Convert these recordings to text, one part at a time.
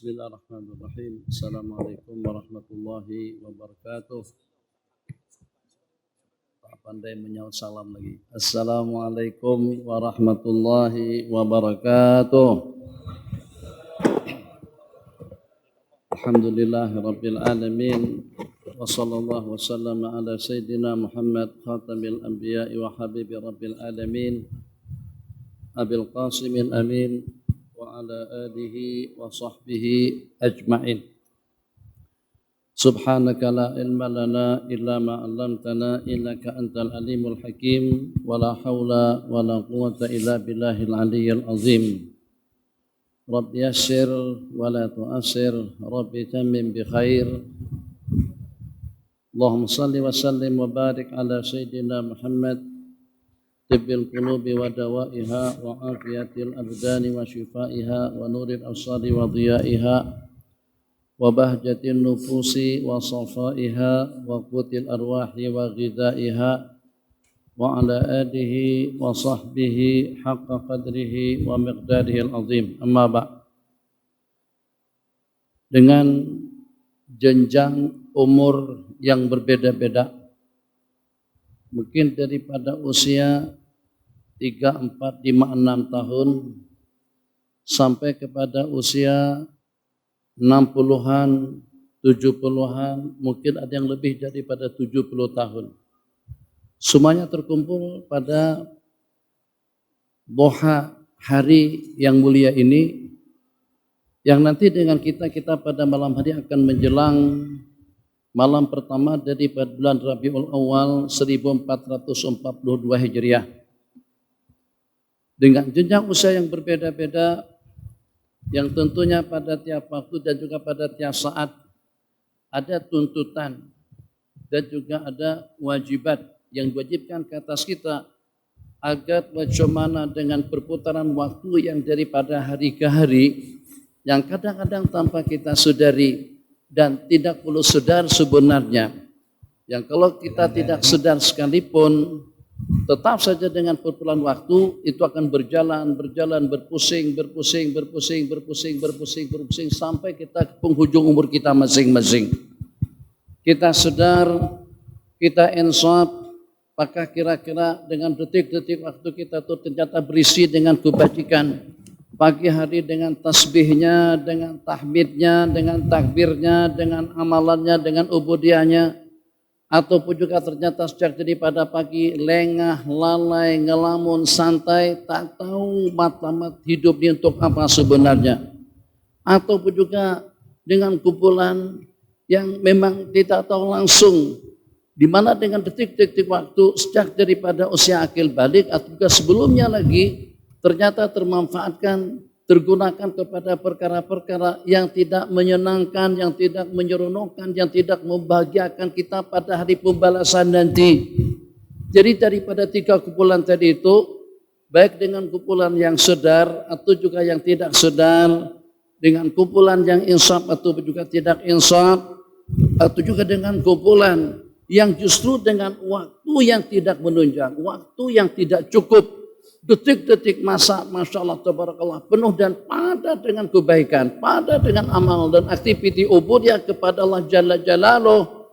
Bismillahirrahmanirrahim. Assalamualaikum warahmatullahi wabarakatuh. Tak pandai menyaut salam lagi. Assalamualaikum warahmatullahi wabarakatuh. Alhamdulillahirabbil alamin. Wa sallallahu wasallam ala sayyidina Muhammad khatamil anbiya'i wa habibi rabbil alamin. Abil Qasimil amin. Wa ala alihi wa sahbihi ajma'in. Subhanaka la ilma lana illa ma 'allamtana innaka antal alimul hakim wa la haula wa la quwwata illa billahil aliyyil azim. Rabbi yassir wa la tu'assir, Rabbi tammim bi khair. Allahumma salli wa sallim wa barik ala sayyidina Muhammad tibbil qulubi wa dawaiha wa afiyatil abdani wa shifaiha wa nuril absari wa dhiyaiha wa bahjatin nufusi wa safaiha wa qutil arwahi wa ghidaiha wa ala alihi wa sahbihi haqqa qadrihi wa miqdarihi al-azim. Amma ba'd. Dengan jenjang umur yang berbeda-beda, mungkin daripada usia 3, 4, 5, 6 tahun sampai kepada usia 60-an, 70-an, mungkin ada yang lebih daripada 70 tahun. Semuanya terkumpul pada duha hari yang mulia ini, yang nanti dengan kita pada malam hari akan menjelang malam pertama dari bulan Rabiul Awal 1442 Hijriah. Dengan jenjang usia yang berbeda-beda, yang tentunya pada tiap waktu dan juga pada tiap saat ada tuntutan dan juga ada wajibat yang diwajibkan ke atas kita agar bagaimana dengan perputaran waktu yang daripada hari ke hari yang kadang-kadang tanpa kita sadari dan tidak perlu sadar sebenarnya, yang kalau kita tidak sadar sekalipun tetap saja dengan perputaran waktu itu akan berjalan berpusing sampai kita ke penghujung umur kita masing-masing. Kita sadar, kita insaf, apakah kira-kira dengan detik-detik waktu kita itu ternyata berisi dengan kebajikan. Pagi hari dengan tasbihnya, dengan tahmidnya, dengan takbirnya, dengan amalannya, dengan ubudiahnya, ataupun juga ternyata sejak daripada pagi lengah, lalai, ngelamun, santai, tak tahu matamat hidupnya untuk apa sebenarnya, ataupun juga dengan kumpulan yang memang tidak tahu langsung di mana dengan detik-detik waktu sejak daripada usia akil balik atau juga sebelumnya lagi ternyata termanfaatkan, tergunakan kepada perkara-perkara yang tidak menyenangkan, yang tidak menyeronokkan, yang tidak membahagiakan kita pada hari pembalasan nanti. Jadi daripada 3 kumpulan tadi itu, baik dengan kumpulan yang sadar atau juga yang tidak sadar, dengan kumpulan yang insaf atau juga tidak insaf, atau juga dengan kumpulan yang justru dengan waktu yang tidak menunjang, waktu yang tidak cukup, detik-detik masa, Masya Allah, Tabarakallah, penuh dan padat dengan kebaikan, padat dengan amal dan aktiviti ubudiyah kepada Allah Jalla Jalaluh.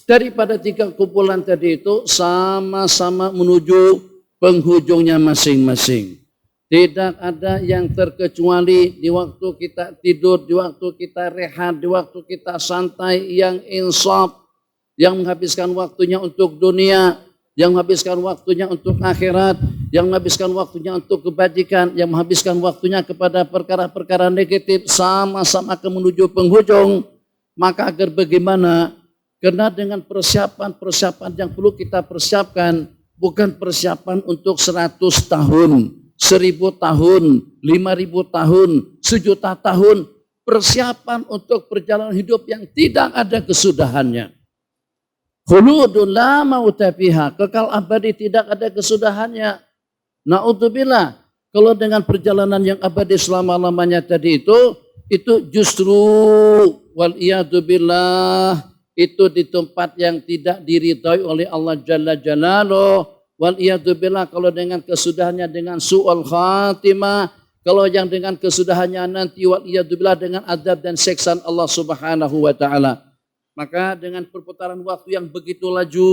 Daripada 3 kumpulan tadi itu sama-sama menuju penghujungnya masing-masing. Tidak ada yang terkecuali di waktu kita tidur, di waktu kita rehat, di waktu kita santai, yang insaf, yang menghabiskan waktunya untuk dunia, yang menghabiskan waktunya untuk akhirat, yang menghabiskan waktunya untuk kebajikan, yang menghabiskan waktunya kepada perkara-perkara negatif, sama-sama akan menuju penghujung. Maka agar bagaimana? Karena dengan persiapan-persiapan yang perlu kita persiapkan, bukan persiapan untuk 100 tahun, 1000 tahun, 5000 tahun, 1.000.000 tahun, persiapan untuk perjalanan hidup yang tidak ada kesudahannya. Khuludun la mauta fiha, kekal abadi tidak ada kesudahannya. Na'udzubillah, kalau dengan perjalanan yang abadi selama-lamanya tadi itu justru wal iyadzubillah, itu di tempat yang tidak diridhai oleh Allah Jalla Jalaluh. Wal iyadzubillah, kalau dengan kesudahannya dengan su'ul khatimah, Kalau yang dengan kesudahannya nanti waliyadzubillah dengan azab dan siksaan Allah Subhanahu wa taala. Maka dengan perputaran waktu yang begitu laju,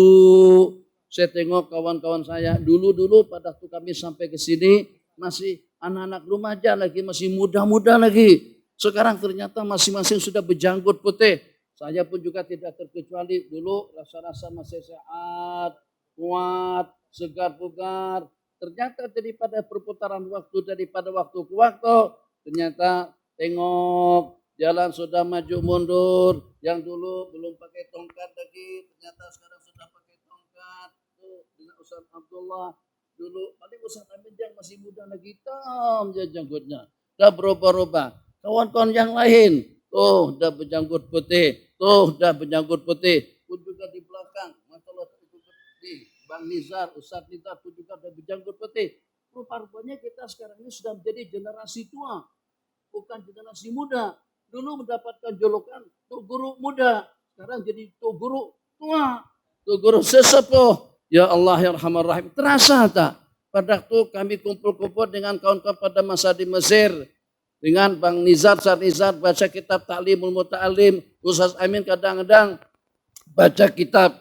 saya tengok kawan-kawan saya dulu pada waktu kami sampai ke sini masih anak-anak remaja lagi, masih muda-muda lagi. Sekarang ternyata masing-masing sudah berjanggut putih. Saya pun juga tidak terkecuali, dulu rasa-rasa masih sehat, kuat, segar bugar. Ternyata daripada perputaran waktu, daripada waktu ke waktu, ternyata tengok jalan sudah maju mundur. Yang dulu belum pakai tongkat lagi, ternyata sekarang sudah pakai tongkat. Tuh, dengan Ustaz Abdullah dulu, paling Ustaz Amin yang masih muda lagi, hitam janggutnya. Udah berubah-ubah. Kawan-kawan yang lain, tuh udah berjanggut putih, pun juga di belakang. Masalah itu di Bang Nizar, Ustaz Nizar pun juga udah berjanggut putih. Rupa-rupanya kita sekarang ini sudah menjadi generasi tua, bukan generasi muda. Dulu mendapatkan julukan tuh guru muda, sekarang jadi tuh guru tua, tuh guru sesepuh. Ya Allah ya Rahman Rahim. Terasa tak? Pada waktu kami kumpul-kumpul dengan kawan-kawan pada masa di Mesir, dengan Bang Nizar, Ustaz Nizar baca kitab Ta'limul Muta'alim, Ustaz Amin kadang-kadang baca kitab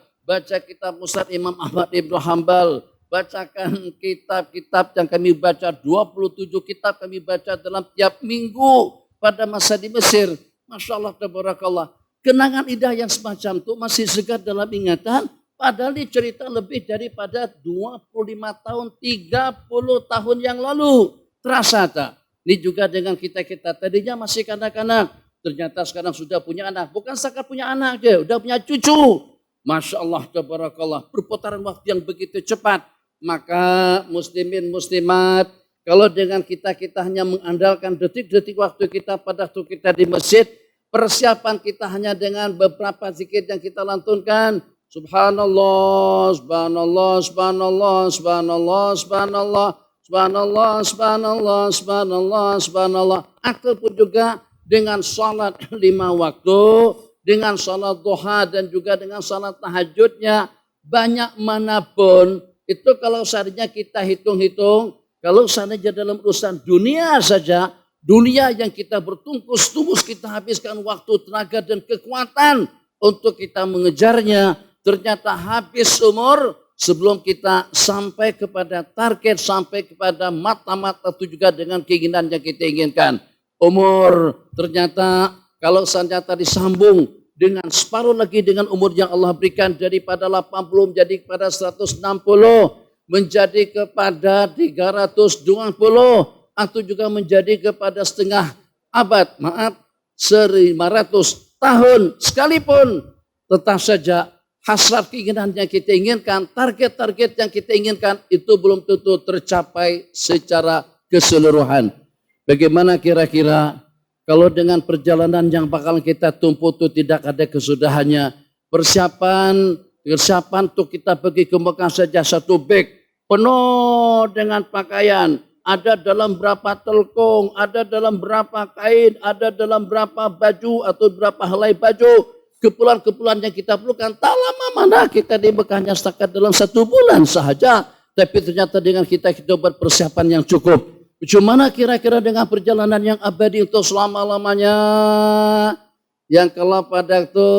Ustaz Imam Ahmad Ibnu Hanbal, bacakan kitab-kitab yang kami baca, 27 kitab kami baca dalam tiap minggu pada masa di Mesir. Masya Allah, tabarakallah. Kenangan indah yang semacam itu masih segar dalam ingatan, padahal ini cerita lebih daripada 25 tahun, 30 tahun yang lalu. Terasa tak? Ini juga dengan kita-kita tadinya masih kanak-kanak, ternyata sekarang sudah punya anak. Bukan sekadar punya anak aja, udah punya cucu. Masya Allah, tabarakallah. Perputaran waktu yang begitu cepat. Maka muslimin muslimat, kalau dengan kita hanya mengandalkan detik-detik waktu kita pada waktu kita di masjid, persiapan kita hanya dengan beberapa zikir yang kita lantunkan. Subhanallah, subhanallah, subhanallah, subhanallah, subhanallah. Subhanallah, subhanallah, subhanallah, subhanallah. Ataupun juga dengan salat 5 waktu, dengan salat duha dan juga dengan salat tahajudnya, banyak manapun. Itu kalau seandainya kita hitung-hitung, kalau seandainya dalam urusan dunia saja, dunia yang kita bertungkus-tungkus, kita habiskan waktu, tenaga dan kekuatan untuk kita mengejarnya, ternyata habis umur sebelum kita sampai kepada target, sampai kepada mata-mata itu juga dengan keinginan yang kita inginkan. Umur ternyata kalau ternyata disambung dengan separuh lagi dengan umur yang Allah berikan, daripada 80 menjadi kepada 160, menjadi kepada 320, atau juga menjadi kepada setengah abad, 1.500 tahun sekalipun, tetap saja hasrat keinginan yang kita inginkan, target-target yang kita inginkan itu belum tentu tercapai secara keseluruhan. Bagaimana kira-kira kalau dengan perjalanan yang bakal kita tumpu itu tidak ada kesudahannya? Persiapan untuk kita pergi ke Mekah saja satu beg penuh dengan pakaian. Ada dalam berapa telkung, ada dalam berapa kain, ada dalam berapa baju atau berapa helai baju. Keperluan-keperluan yang kita perlukan, tak lama mana kita di Mekahnya setakat dalam 1 bulan sahaja. Tapi ternyata dengan kita buat persiapan yang cukup. Bagaimana kira-kira dengan perjalanan yang abadi untuk selama-lamanya? Yang kalau pada itu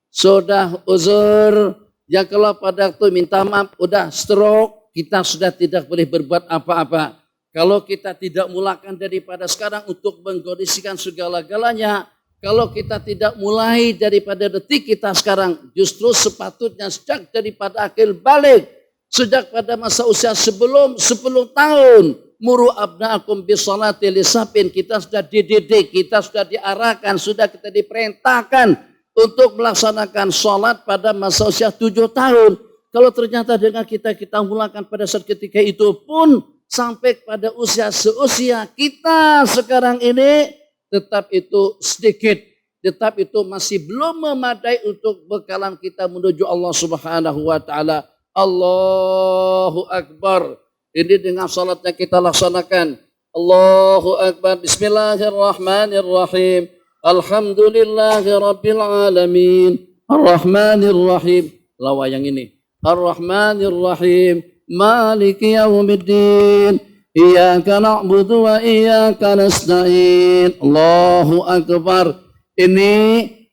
sudah uzur, yang kalau pada itu minta maaf, udah stroke, kita sudah tidak boleh berbuat apa-apa. Kalau kita tidak mulakan daripada sekarang untuk mengkondisikan segala-galanya, kalau kita tidak mulai daripada detik kita sekarang, justru sepatutnya sejak daripada akhir balik, sejak pada masa usia sebelum 10 tahun, muru abna'akum bisolati lisabin, kita sudah dididik, kita sudah diarahkan, sudah kita diperintahkan untuk melaksanakan sholat pada masa usia 7 tahun. Kalau ternyata dengan kita mulakan pada saat ketika itu pun, sampai pada usia seusia kita sekarang ini, tetap itu sedikit, tetap itu masih belum memadai untuk bekalan kita menuju Allah Subhanahu wa taala. Allahu Akbar. Ini dengan salatnya kita laksanakan. Allahu Akbar. Bismillahirrahmanirrahim. Alhamdulillahirabbil alamin. Arrahmanirrahim. Lawa yang ini. Arrahmanirrahim. Maliki yaumiddin. Iyyaka na'budu wa iyyaka nasta'in. Allahu Akbar. Ini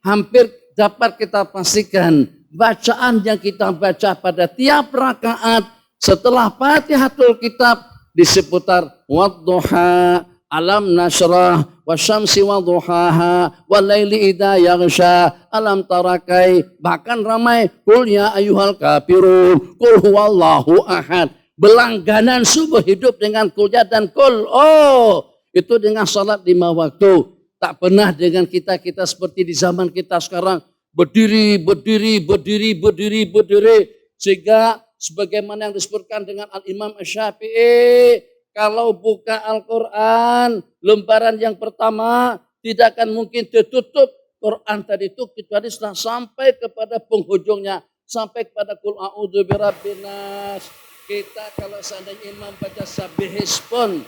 hampir dapat kita pastikan bacaan yang kita baca pada tiap rakaat setelah Fatihatul Kitab di seputar wadduha, alam nasrah, wasyamsi wadduhaha, walaili idza yaghsha, alam tarakai, bahkan ramai qul ya ayyuhal kafirun, qul huwallahu ahad. Berlangganan subuh hidup dengan qul dan qul. Oh, itu dengan salat 5 waktu. Tak pernah dengan kita seperti di zaman kita sekarang berdiri. Sehingga sebagaimana yang disebutkan dengan Al-Imam Asy-Syafi'i, kalau buka Al-Quran lembaran yang pertama tidak akan mungkin tertutup Quran tadi itu kecuali setelah sampai kepada penghujungnya, sampai kepada qul a'udzu birabbin nas. Kita kalau seandainya imam baca sabihis pun,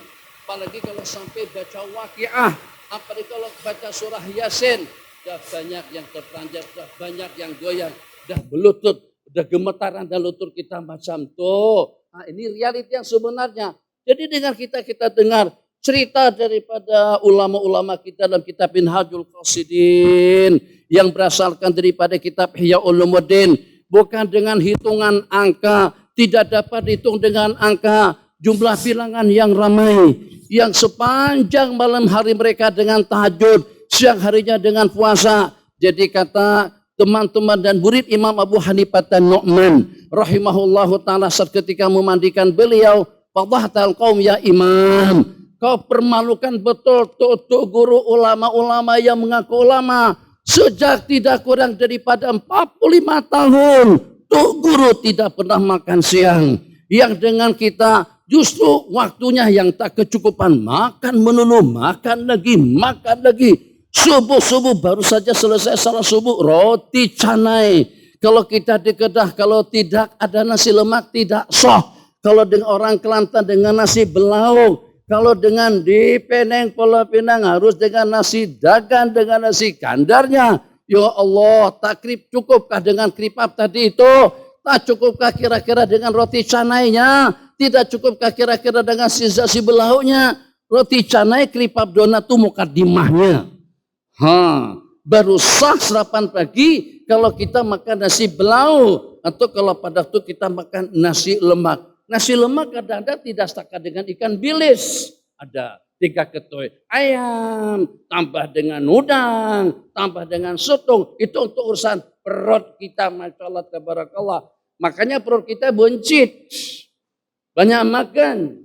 apalagi kalau sampai baca waqiah, apalagi kalau baca surah Yasin, sudah banyak yang terperanjat, sudah banyak yang goyang, sudah berlutut, sudah gemetaran dan lutut kita macam tuh. Nah, ini realiti yang sebenarnya. Jadi dengan kita dengar cerita daripada ulama-ulama kita dalam kitab Minhajul Qasidin yang berasalkan daripada kitab Ihya Ulumuddin, bukan dengan hitungan angka, tidak dapat dihitung dengan angka, jumlah bilangan yang ramai, yang sepanjang malam hari mereka dengan tahajud, siang harinya dengan puasa. Jadi kata teman-teman dan murid Imam Abu Hanifah An-Nu'man rahimahullahu ta'ala saat ketika memandikan beliau, fadhahtal qaum ya imam, kau permalukan betul tuh guru ulama-ulama yang mengaku ulama. Sejak tidak kurang daripada 45 tahun tuh guru tidak pernah makan siang, yang dengan kita justru waktunya yang tak kecukupan, makan melulu, makan lagi. Subuh baru saja selesai salat subuh, roti canai. Kalau kita di Kedah, kalau tidak ada nasi lemak tidak sah. Kalau dengan orang Kelantan dengan nasi belau. Kalau dengan di Penang, Pulau Pinang harus dengan nasi dagan, dengan nasi gandarnya. Ya Allah, tak cukupkah dengan kripap tadi itu? Tak cukupkah kira-kira dengan roti canainya? Tidak cukupkah kira-kira dengan nasi belaunya? Roti canai, kripap, donat itu mukadimahnya. Baru sah sarapan pagi kalau kita makan nasi belau, atau kalau pada waktu kita makan nasi lemak. Nasi lemak kadang-kadang tidak setakat dengan ikan bilis. Ada 3 ketoi ayam, tambah dengan udang, tambah dengan sotong. Itu untuk urusan perut kita, masya Allah tabarakallah. Makanya perut kita buncit, banyak makan.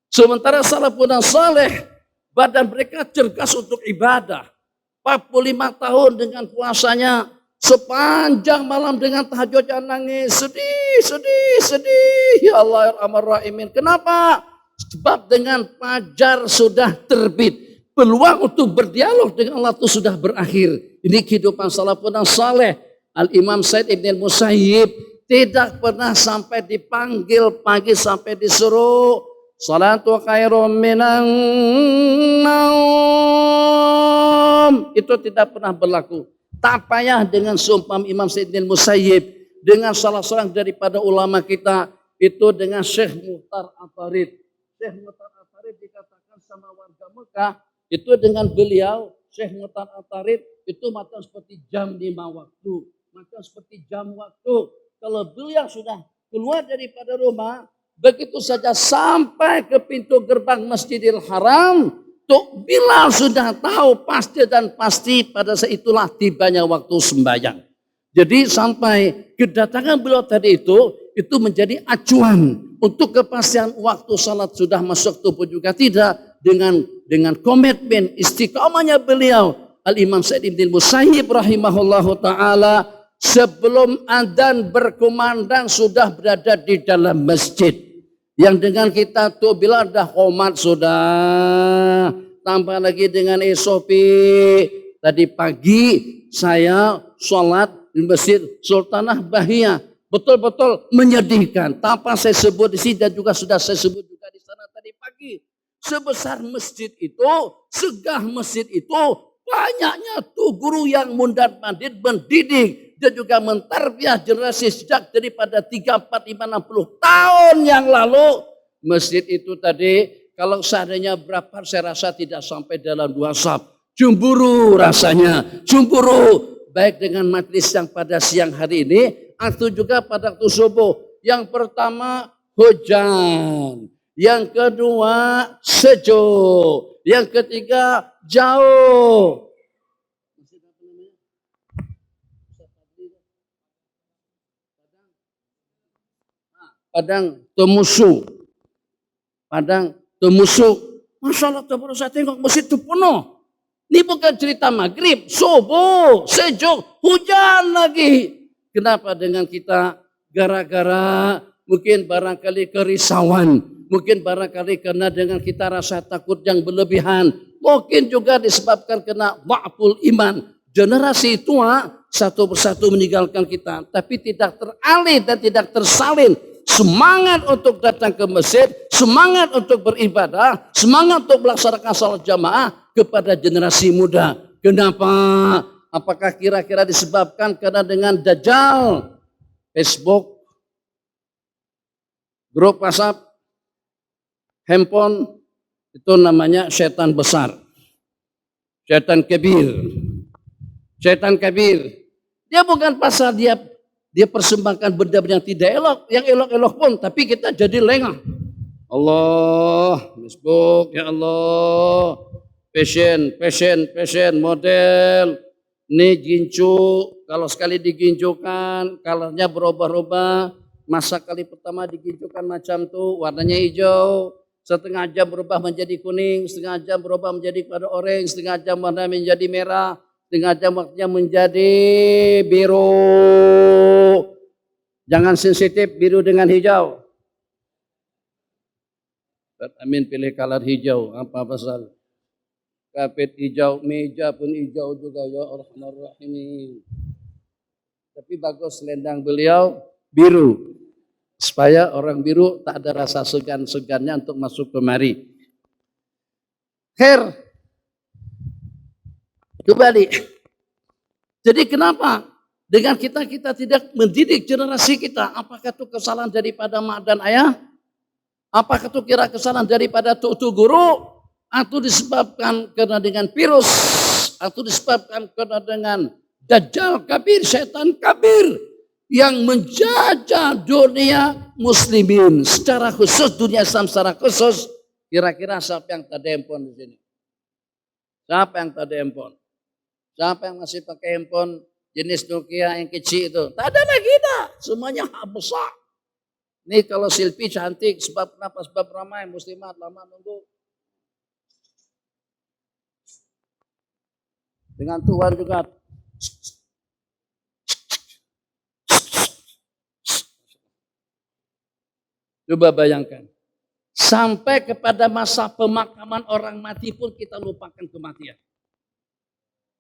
Sementara salafun saleh, badan mereka cergas untuk ibadah. 45 tahun dengan puasanya, sepanjang malam dengan tahajudnya nangis, sedih. Ya Allah ya Arhamar Rahimin. Kenapa? Sebab dengan fajar sudah terbit, peluang untuk berdialog dengan Allah itu sudah berakhir. Ini kehidupan salafun saleh. Al-Imam Said Ibn Musayyib tidak pernah sampai dipanggil pagi sampai disuruh salatu khairum minan naum. Itu tidak pernah berlaku. Tak payah dengan sumpah Imam Said Ibn Musayyib, dengan salah seorang daripada ulama kita, itu dengan Syekh Muhtar Atarid. Syekh Muhtar Atarid dikatakan sama warga Mekah, itu dengan beliau, Syekh Muhtar Atarid, itu macam seperti jam 5 waktu. Macam seperti jam waktu. Kalau beliau sudah keluar daripada rumah, begitu saja sampai ke pintu gerbang Masjidil Haram, Tuk Bilal sudah tahu pasti pada saat itulah tibanya waktu sembahyang. Jadi sampai kedatangan beliau tadi itu menjadi acuan untuk kepastian waktu salat sudah masuk tubuh juga tidak, dengan komitmen istiqamahnya beliau. Al-Imam Said Ibn Musayyib rahimahullahu ta'ala sebelum adzan berkumandang sudah berada di dalam masjid. Yang dengan kita tuh bila dah qomat sudah, tambah lagi dengan SOP. Tadi pagi saya sholat di Masjid Sultanah Bahiyah, betul-betul menyedihkan. Tanpa saya sebut di sini dan juga sudah saya sebut juga di sana tadi pagi. Sebesar masjid itu, segah masjid itu, banyaknya tuh guru yang mundar-mandir mendidik dan juga mentarbiah generasi sejak daripada 3, 4, 5, 60 tahun yang lalu. Masjid itu tadi kalau seandainya berapa saya rasa tidak sampai dalam 2 saf. Cemburu rasanya, cemburu baik dengan majelis yang pada siang hari ini atau juga pada waktu subuh. Yang pertama hujan, yang kedua sejuk, yang ketiga jauh. Padang Temusu. Padang Temusu. Masya Allah, baru saya tengok masjid itu penuh. Ini bukan cerita maghrib, subuh, sejuk, hujan lagi. Kenapa dengan kita? Gara-gara mungkin barangkali kerisauan. Mungkin barangkali karena dengan kita rasa takut yang berlebihan. Mungkin juga disebabkan kena wa'ful iman. Generasi tua satu persatu meninggalkan kita. Tapi tidak teralih dan tidak tersalin. Semangat untuk datang ke masjid, semangat untuk beribadah, semangat untuk melaksanakan salat jamaah kepada generasi muda. Kenapa? Apakah kira-kira disebabkan karena dengan Dajjal, Facebook, grup WhatsApp, handphone, itu namanya setan besar. Setan kabir. Setan kabir. Dia bukan pasal dia persembahkan benda-benda yang tidak elok, yang elok-elok pun, tapi kita jadi lengah. Allah, Facebook, ya Allah, passion, model, ini gincu, kalau sekali digincukan, colornya berubah-ubah, masa kali pertama digincukan macam tuh, warnanya hijau, setengah jam berubah menjadi kuning, setengah jam berubah menjadi pada orange, setengah jam warna menjadi merah, setengah jam waktunya menjadi biru. Jangan sensitif biru dengan hijau. Amin pilih color hijau. Apa pasal? Kapet hijau, meja pun hijau juga ya Rahman-Rahim. Tapi bagus selendang beliau biru. Supaya orang biru tak ada rasa segan-segannya untuk masuk kemari. Kembali. Jadi kenapa? Dengan kita tidak mendidik generasi kita. Apakah itu kesalahan daripada mak dan ayah? Apakah itu kira kesalahan daripada tutu guru? Atau disebabkan karena dengan virus? Atau disebabkan karena dengan Dajjal kabir, setan kabir yang menjajah dunia muslimin secara khusus, dunia Islam secara khusus. Kira-kira siapa yang tadi handphone di sini? Siapa yang tadi handphone? Siapa yang masih pakai handphone jenis Nokia yang kecil itu? Tak ada lagi dah. Semuanya besar. Ini kalau selfie cantik, sebab kenapa? Sebab ramai muslimat lama nunggu. Dengan Tuhan juga. Coba bayangkan. Sampai kepada masa pemakaman orang mati pun kita lupakan kematian.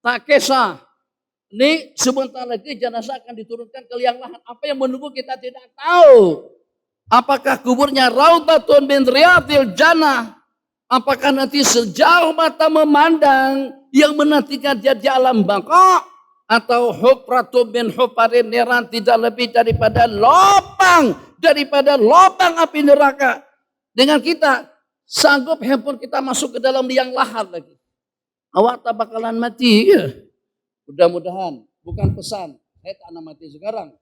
Tak kisah. Ini sebentar lagi jenazah akan diturunkan ke liang lahat. Apa yang menunggu kita tidak tahu. Apakah kuburnya Raudhatun min Riyadil Jannah? Apakah nanti sejauh mata memandang yang menantikan dia di alam baka? Atau hufratun min hufarin niran, tidak lebih daripada lubang api neraka. Dengan kita sanggup handphone kita masuk ke dalam liang lahat lagi. Awak tak bakalan mati ya. Mudah-mudahan, bukan pesan, saya tak nak mati sekarang.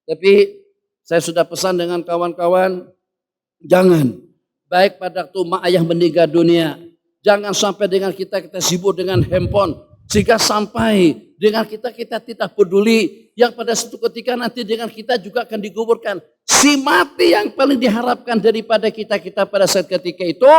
Tapi saya sudah pesan dengan kawan-kawan, jangan. Baik pada waktu mak ayah meninggal dunia, jangan sampai dengan kita sibuk dengan handphone. Sehingga sampai dengan kita tidak peduli, yang pada suatu ketika nanti dengan kita juga akan dikuburkan. Si mati yang paling diharapkan daripada kita pada saat ketika itu,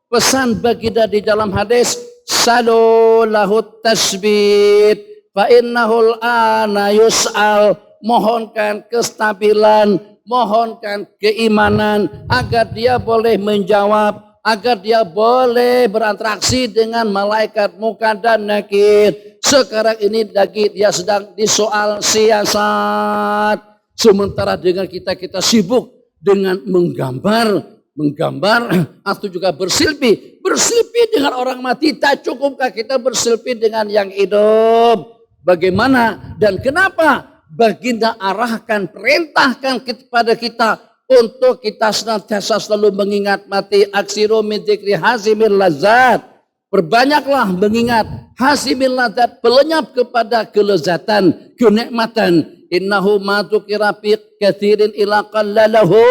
pesan baginda di dalam hadis, salu lahut tasbit fa innahul ana yus'al, mohonkan kestabilan, mohonkan keimanan agar dia boleh menjawab, agar dia boleh berinteraksi dengan malaikat munkar dan nakir. Sekarang ini lagi dia sedang disoal siasat, sementara dengan kita sibuk dengan menggambar atau juga berselfie dengan orang mati. Tak cukupkah kita berselfie dengan yang hidup? Bagaimana dan kenapa baginda arahkan, perintahkan kepada kita untuk kita senantiasa selalu mengingat mati. Aksiru min dzikri hasimil lazat. Perbanyaklah mengingat hasimil lazat, pelenyap kepada kelezatan, kenikmatan. Innahu ma dzukira fi katsirin ila qallalahu.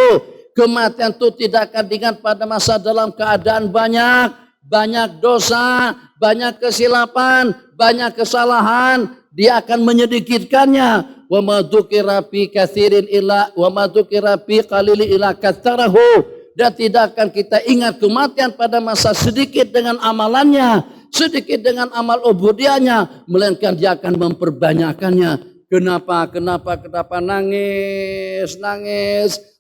Kematian itu tidak akan diingat pada masa dalam keadaan banyak dosa, banyak kesilapan, banyak kesalahan, dia akan menyedikitkannya. Wa ma dzukira fi katsirin ila wa ma dzukira fi qalilin ila katsarahu. Dan tidak akan kita ingat kematian pada masa sedikit dengan amalannya, sedikit dengan amal ubudiyahnya, melainkan dia akan memperbanyakkannya. Kenapa nangis?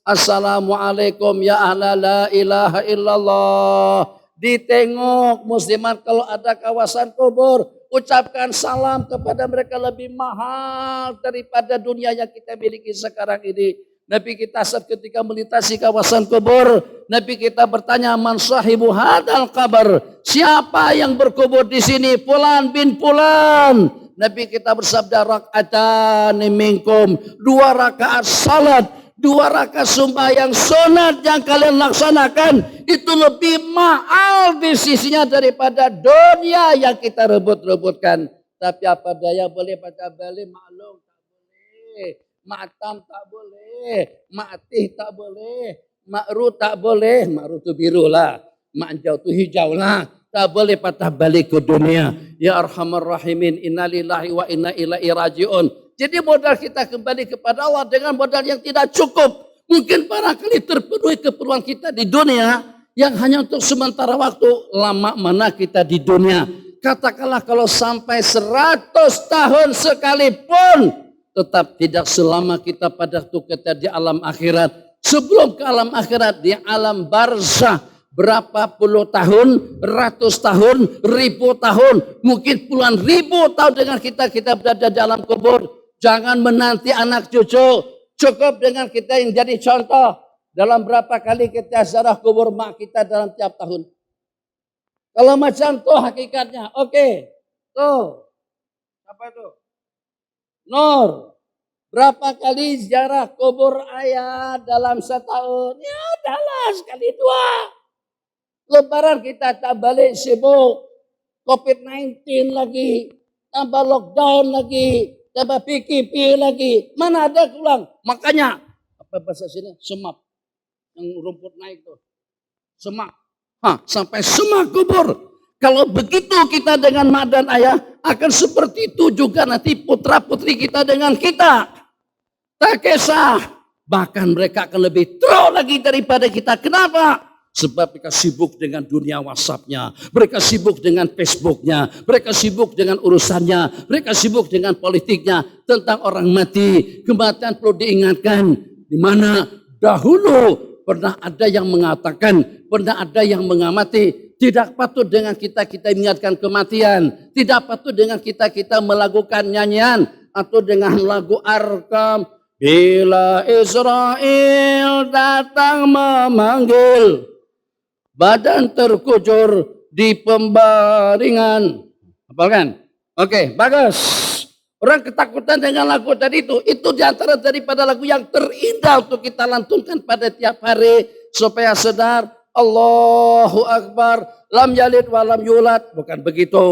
Assalamualaikum ya ahla la ilaha illallah. Ditengok muslimat kalau ada kawasan kubur, ucapkan salam kepada mereka, lebih mahal daripada dunia yang kita miliki sekarang ini. Nabi kita saat ketika melintasi kawasan kubur, Nabi kita bertanya, man sahibu hadal kabar, siapa yang berkubur di sini? Fulan bin Fulan. Nabi kita bersabda, raka'atan minkum, 2 rakaat salat, 2 rakaat sembahyang sunat yang kalian laksanakan itu lebih mahal di sisinya daripada dunia yang kita rebut-rebutkan. Tapi apa daya, boleh baca balik, maklum tak boleh, matam tak boleh, ma'tih tak boleh, ma'ru tak boleh, ma'ru itu biru lah, ma'jau itu hijau lah, tak boleh patah balik ke dunia. Ya Arhamar Rahimin, inna lillahi wa inna ilaihi raji'un. Jadi modal kita kembali kepada Allah dengan modal yang tidak cukup. Mungkin barangkali terpenuhi keperluan kita di dunia yang hanya untuk sementara waktu. Lama mana kita di dunia? Katakanlah kalau sampai 100 tahun sekalipun, tetap tidak selama kita pada waktu kita di alam akhirat. Sebelum ke alam akhirat, di alam barzah, berapa puluh tahun, ratus tahun, ribu tahun, mungkin puluhan ribu tahun dengan kita berada di alam kubur. Jangan menanti anak cucu, cukup dengan kita yang jadi contoh. Dalam berapa kali kita ziarah kubur mak kita dalam tiap tahun. Kalau macam tuh hakikatnya, oke. Tuh, apa itu? Nur, berapa kali ziarah kubur ayah dalam setahun? Ya adalah sekali 2. Lebaran kita tak balik, sibuk. COVID-19 lagi, tambah lockdown lagi, tambah PKP lagi. Mana ada pulang? Makanya, apa bahasa sini? Semak. Yang rumput naik tuh. Semak. Sampai semak kubur. Kalau begitu kita dengan mak dan ayah, akan seperti itu juga nanti putra putri kita dengan kita. Tak kisah. Bahkan mereka akan lebih teruk lagi daripada kita. Kenapa? Sebab mereka sibuk dengan dunia WhatsApp-nya, mereka sibuk dengan Facebook-nya, mereka sibuk dengan urusannya, mereka sibuk dengan politiknya. Tentang orang mati, kematian perlu diingatkan. Di mana dahulu pernah ada yang mengatakan, pernah ada yang mengamati, tidak patut dengan kita mengingatkan kematian, tidak patut dengan kita melakukan nyanyian atau dengan lagu Arkam. Bila Israel datang memanggil, badan terkujur di pembaringan. Hafal kan? Oke, bagus. Orang ketakutan dengan lagu tadi itu diantara daripada lagu yang terindah untuk kita lantunkan pada tiap hari supaya sadar. Allahu Akbar, lam yalid wa lam yulad. Bukan begitu.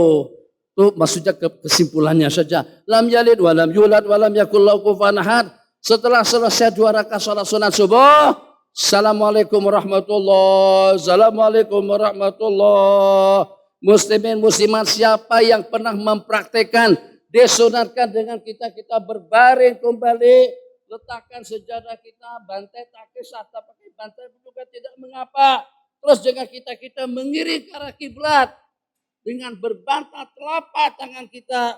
Itu maksudnya kesimpulannya saja. Lam yalid wa lam yulad wa lam yakul lahu kufuwan ahad. Setelah selesai 2 rakaat salat sunat subuh, Assalamualaikum warahmatullahi wabarakatuh. Assalamualaikum warahmatullahi. Muslimin muslimat, siapa yang pernah mempraktekkan disunatkan dengan kita berbaring kembali, letakkan sejadah kita, bantai takis atau pakai bantai juga tidak mengapa. Terus dengan kita mengiring ke arah kiblat dengan berbantat telapak tangan kita,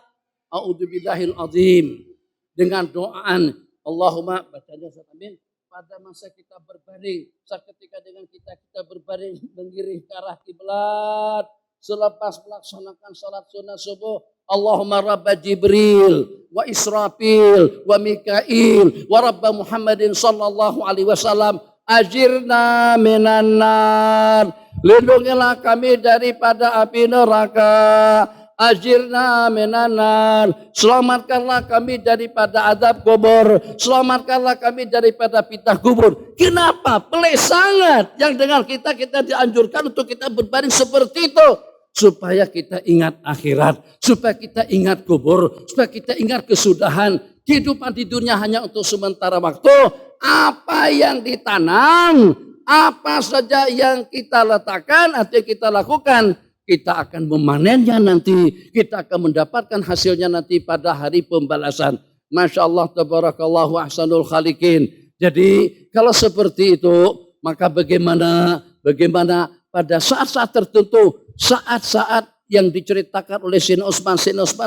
a'udzubillahil azim, dengan doaan Allahumma, bacanya amin. Pada masa kita berbaring, ketika dengan kita berbaring mengiring ke arah kiblat, selepas melaksanakan salat sunat subuh, Allahumma rabba Jibril wa Israfil wa Mikail wa rabba Muhammadin sallallahu alaihi wasallam, ajirna minan nar, lindungilah kami daripada api neraka, ajirna minan nar. Selamatkanlah kami daripada azab kubur. Selamatkanlah kami daripada fitnah kubur. Kenapa? Pelik sangat. Yang dengan kita dianjurkan untuk kita berbaring seperti itu. Supaya kita ingat akhirat. Supaya kita ingat kubur. Supaya kita ingat kesudahan. Kehidupan di dunia hanya untuk sementara waktu. Apa yang ditanam, apa saja yang kita letakkan atau kita lakukan, kita akan memanennya nanti. Kita akan mendapatkan hasilnya nanti pada hari pembalasan. Masya Allah, tabarakallahu ahsanul khaliqin. Jadi kalau seperti itu, maka bagaimana pada saat-saat tertentu, saat-saat yang diceritakan oleh Sayyidina Utsman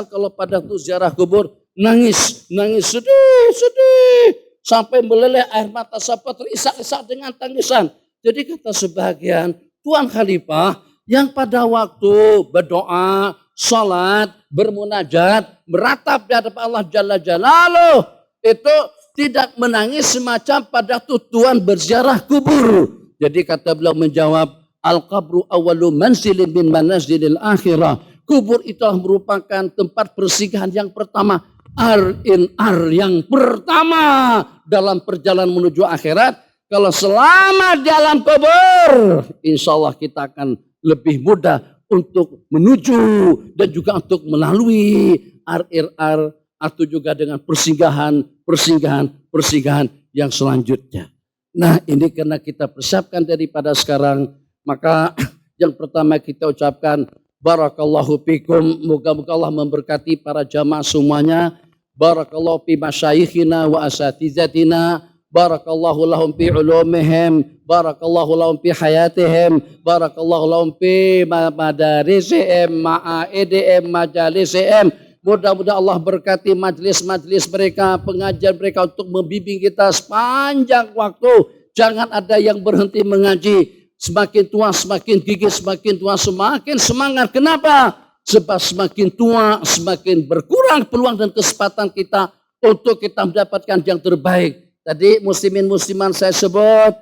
kalau pada tuh ziarah kubur, nangis sedih. Sampai meleleh air mata sampai terisak-isak dengan tangisan. Jadi kata sebagian, Tuan Khalifah yang pada waktu berdoa, salat, bermunajat, meratap di hadapan Allah Jalla Jalaluh, itu tidak menangis semacam pada tujuan berziarah kubur. Jadi kata beliau menjawab, al-qabru awwalu manzilin min manazilil akhirah. Kubur itu merupakan tempat persinggahan yang pertama. Yang pertama dalam perjalanan menuju akhirat. Kalau selama dalam kubur, insya Allah kita akan lebih mudah untuk menuju dan juga untuk melalui atau juga dengan persinggahan yang selanjutnya. Nah, ini karena kita persiapkan daripada sekarang, maka yang pertama kita ucapkan barakallahu fikum, moga-moga Allah memberkati para jamaah semuanya. Barakallahu fi masyayikhina wa asatizatina. Barakallahu lahum fi ulumihim. Barakallahu lahum fi hayatihim. Barakallahu lahum fi madarisihim, ma'aidihim, majalisihim. Mudah-mudahan Allah berkati majlis-majlis mereka, pengajian mereka untuk membimbing kita sepanjang waktu. Jangan ada yang berhenti mengaji. Semakin tua semakin gigih, semakin tua semakin semangat. Kenapa? Sebab semakin tua, semakin berkurang peluang dan kesempatan kita untuk kita mendapatkan yang terbaik. Tadi muslimin musliman saya sebut,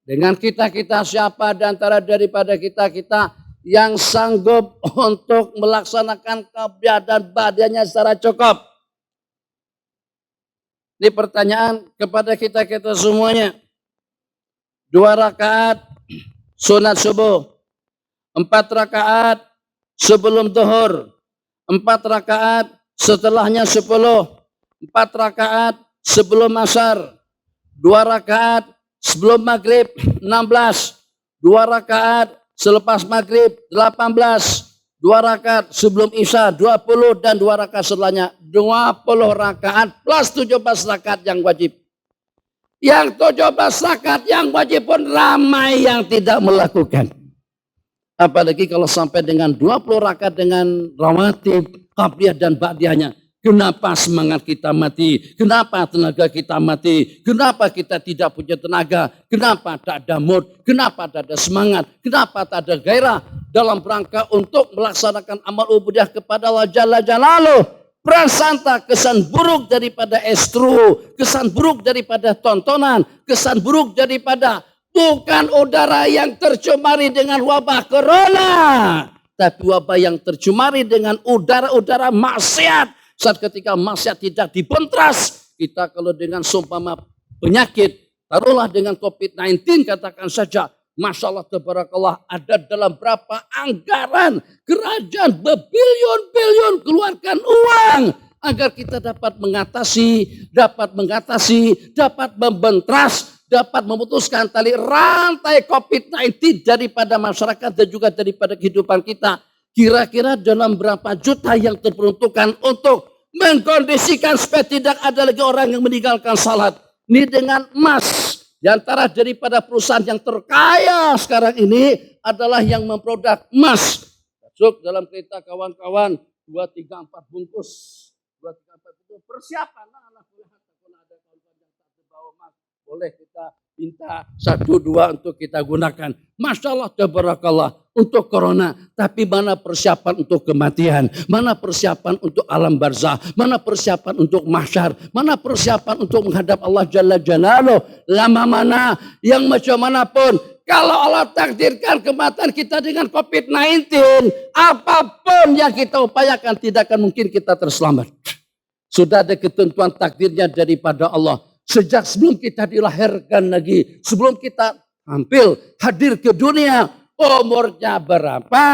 dengan kita siapa di antara daripada kita yang sanggup untuk melaksanakan kebiadaan badannya secara cukup. Ini pertanyaan kepada kita semuanya. 2 rakaat sunat subuh, 4 rakaat sebelum zuhur, 4 rakaat setelahnya 10, 4 rakaat sebelum asar, 2 rakaat sebelum maghrib 16, 2 rakaat selepas maghrib 18, 2 rakaat sebelum isya 20, dan 2 rakaat setelahnya 20 rakaat plus 17 rakaat yang wajib. Yang 17 rakaat yang wajib pun ramai yang tidak melakukan. Apalagi kalau sampai dengan 20 rakaat dengan rawatib, qabliyah dan ba'diyahnya. Kenapa semangat kita mati? Kenapa tenaga kita mati? Kenapa kita tidak punya tenaga? Kenapa tak ada mood? Kenapa tak ada semangat? Kenapa tak ada gairah dalam rangka untuk melaksanakan amal ubudiyah kepada Allah Jalla Jalaluh? Prasangka, kesan buruk daripada estru, kesan buruk daripada tontonan, kesan buruk daripada bukan udara yang tercemari dengan wabah corona, tapi wabah yang tercemari dengan udara-udara maksiat. Saat ketika maksiat tidak dibentras, kita kalau dengan seumpama penyakit, taruhlah dengan COVID-19 katakan saja, Masya Allah, tabarakallah, ada dalam berapa anggaran kerajaan berbilion-bilion keluarkan uang agar kita dapat mengatasi, dapat membentras, dapat memutuskan tali rantai COVID-19 daripada masyarakat dan juga daripada kehidupan kita. Kira-kira dalam berapa juta yang terperuntukkan untuk mengkondisikan supaya tidak ada lagi orang yang meninggalkan salat. Ini dengan emas. Di antara daripada perusahaan yang terkaya sekarang ini adalah yang memproduk emas. Masuk dalam kereta kawan-kawan 2, 3, 4 bungkus. 2, 3, 4 bungkus. Persiapan. Kalau ada kawan-kawan yang tak terbawa emas, boleh kita minta 1, 2 untuk kita gunakan. Masya Allah, tabarakallah, untuk corona. Tapi mana persiapan untuk kematian? Mana persiapan untuk alam barzah? Mana persiapan untuk mahsyar? Mana persiapan untuk menghadap Allah Jalla Jalaluh? Lama mana, yang macam manapun, Kalau Allah takdirkan kematian kita dengan COVID-19, apapun yang kita upayakan tidak akan mungkin kita terselamat. Sudah ada ketentuan takdirnya daripada Allah. Sejak sebelum kita dilahirkan lagi, sebelum kita hadir ke dunia, umurnya berapa,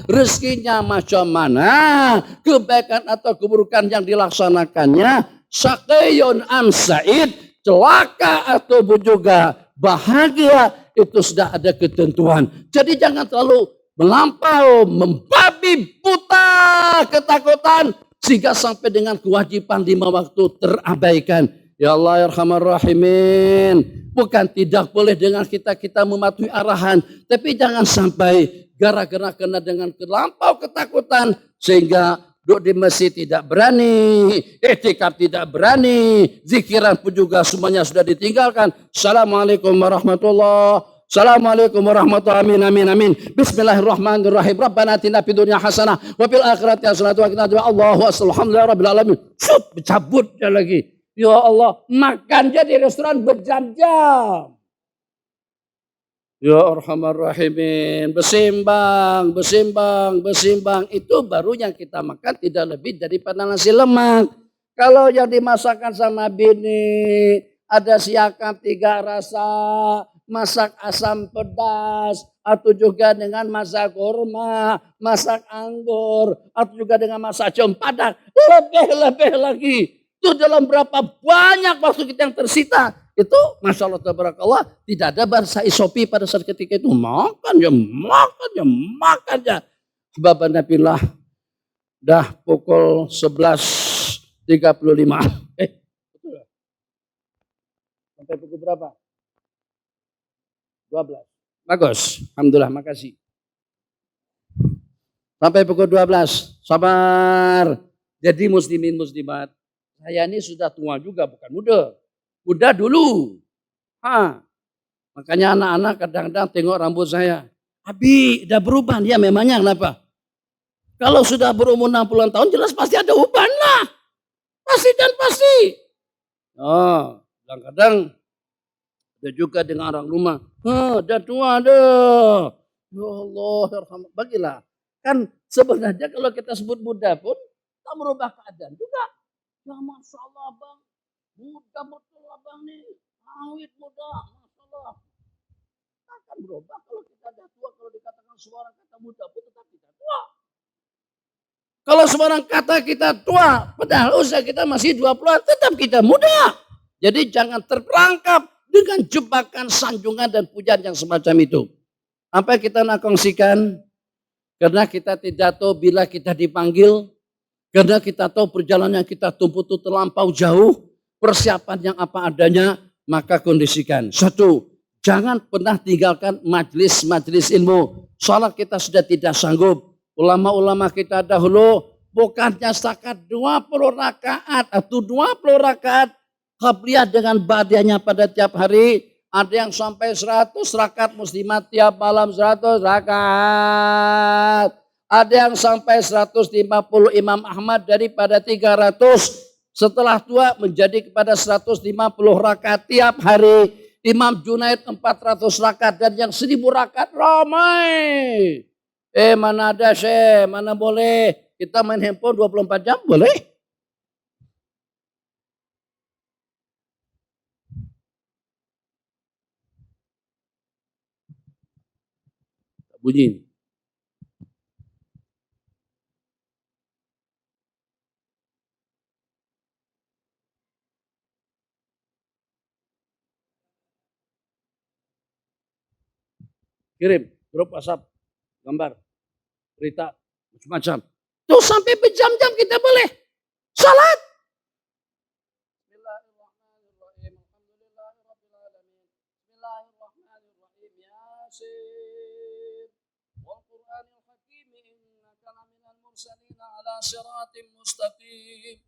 rezekinya macam mana, kebaikan atau keburukan yang dilaksanakannya, syaqiyun am sa'id, celaka atau juga bahagia, itu sudah ada ketentuan. Jadi jangan terlalu melampau, membabi buta ketakutan, sehingga sampai dengan kewajiban 5 waktu terabaikan. Ya Allah ya Arhamar Rahimin. Bukan tidak boleh dengan kita mematuhi arahan. Tapi jangan sampai gara-gara kena dengan terlampau ketakutan. Sehingga duduk di masjid tidak berani. I'tikaf tidak berani. Zikiran pun juga semuanya sudah ditinggalkan. Assalamualaikum warahmatullahi wabarakatuh. Assalamualaikum warahmatullahi wabarakatuh. Amin amin. Bismillahirrahmanirrahim. Rabbana atina fid dunya hasanah wa fil akhirati hasanah wa qina adzabannar. Allahu alhamdulillah rabbil alamin. Cabut dia lagi. Ya Allah, makannya di restoran berjam-jam. Ya Arhamar Rahimin, bersimbang. Itu baru yang kita makan tidak lebih daripada nasi lemak. Kalau yang dimasakkan sama bini, ada siakam 3 rasa, masak asam pedas, atau juga dengan masak kurma, masak anggur, atau juga dengan masak cempadang, lebih lagi. Itu dalam berapa banyak waktu kita yang tersita. Itu Masya Allah tabarakallah, tidak ada bahasa isopi pada saat ketika itu. Makan ya. Bapak Nabilah, dah pukul 11.35. Betul ya? Sampai pukul berapa? 12. Bagus, alhamdulillah, makasih. Sampai pukul 12, sabar. Jadi muslimin muslimat, saya ini sudah tua juga, bukan muda. Muda dulu. Makanya anak-anak kadang-kadang tengok rambut saya. Abi, udah berubah. Ya memangnya kenapa? Kalau sudah berumur 60-an tahun, jelas pasti ada uban lah. Pasti. Kadang-kadang ada juga dengan orang rumah. Udah tua dah. Ya Allah, bagilah. Kan sebenarnya kalau kita sebut muda pun, tak merubah keadaan juga. Ya Masya Allah bang, muda betul abang nih, awet muda, Masya Allah. Akan berubah kalau kita dah tua, kalau dikatakan seorang kata muda pun tetap kita tua. Kalau seorang kata kita tua, padahal usia kita masih 20-an, tetap kita muda. Jadi jangan terperangkap dengan jebakan, sanjungan dan pujian yang semacam itu. Apa yang kita nak kongsikan? Karena kita tidak tahu bila kita dipanggil, karena kita tahu perjalanan kita tempuh itu terlampau jauh, persiapan yang apa adanya, maka kondisikan. 1, jangan pernah tinggalkan majelis ilmu. Salat kita sudah tidak sanggup. Ulama-ulama kita dahulu bukannya setakat 20 rakaat atau 20 rakaat qabliyah dengan ba'diyahnya pada tiap hari. Ada yang sampai 100 rakaat muslimat tiap malam 100 rakaat. Ada yang sampai 150 Imam Ahmad daripada 300. Setelah tua menjadi kepada 150 rakaat tiap hari. Imam Junaid 400 rakaat dan yang 1000 rakaat ramai. Mana ada Syekh, mana boleh. Kita main handphone 24 jam boleh. Bunyi. Kirim grup WhatsApp, gambar, berita, macam-macam. Tuh sampai berjam-jam kita boleh salat. Bismillahirrahmanirrahim. Alhamdulillahirabbil alamin. Bismillahirrahmanirrahim. Yasin. Wal Qur'anil Hakim innaka laminal mursalin ala siratim mustaqim.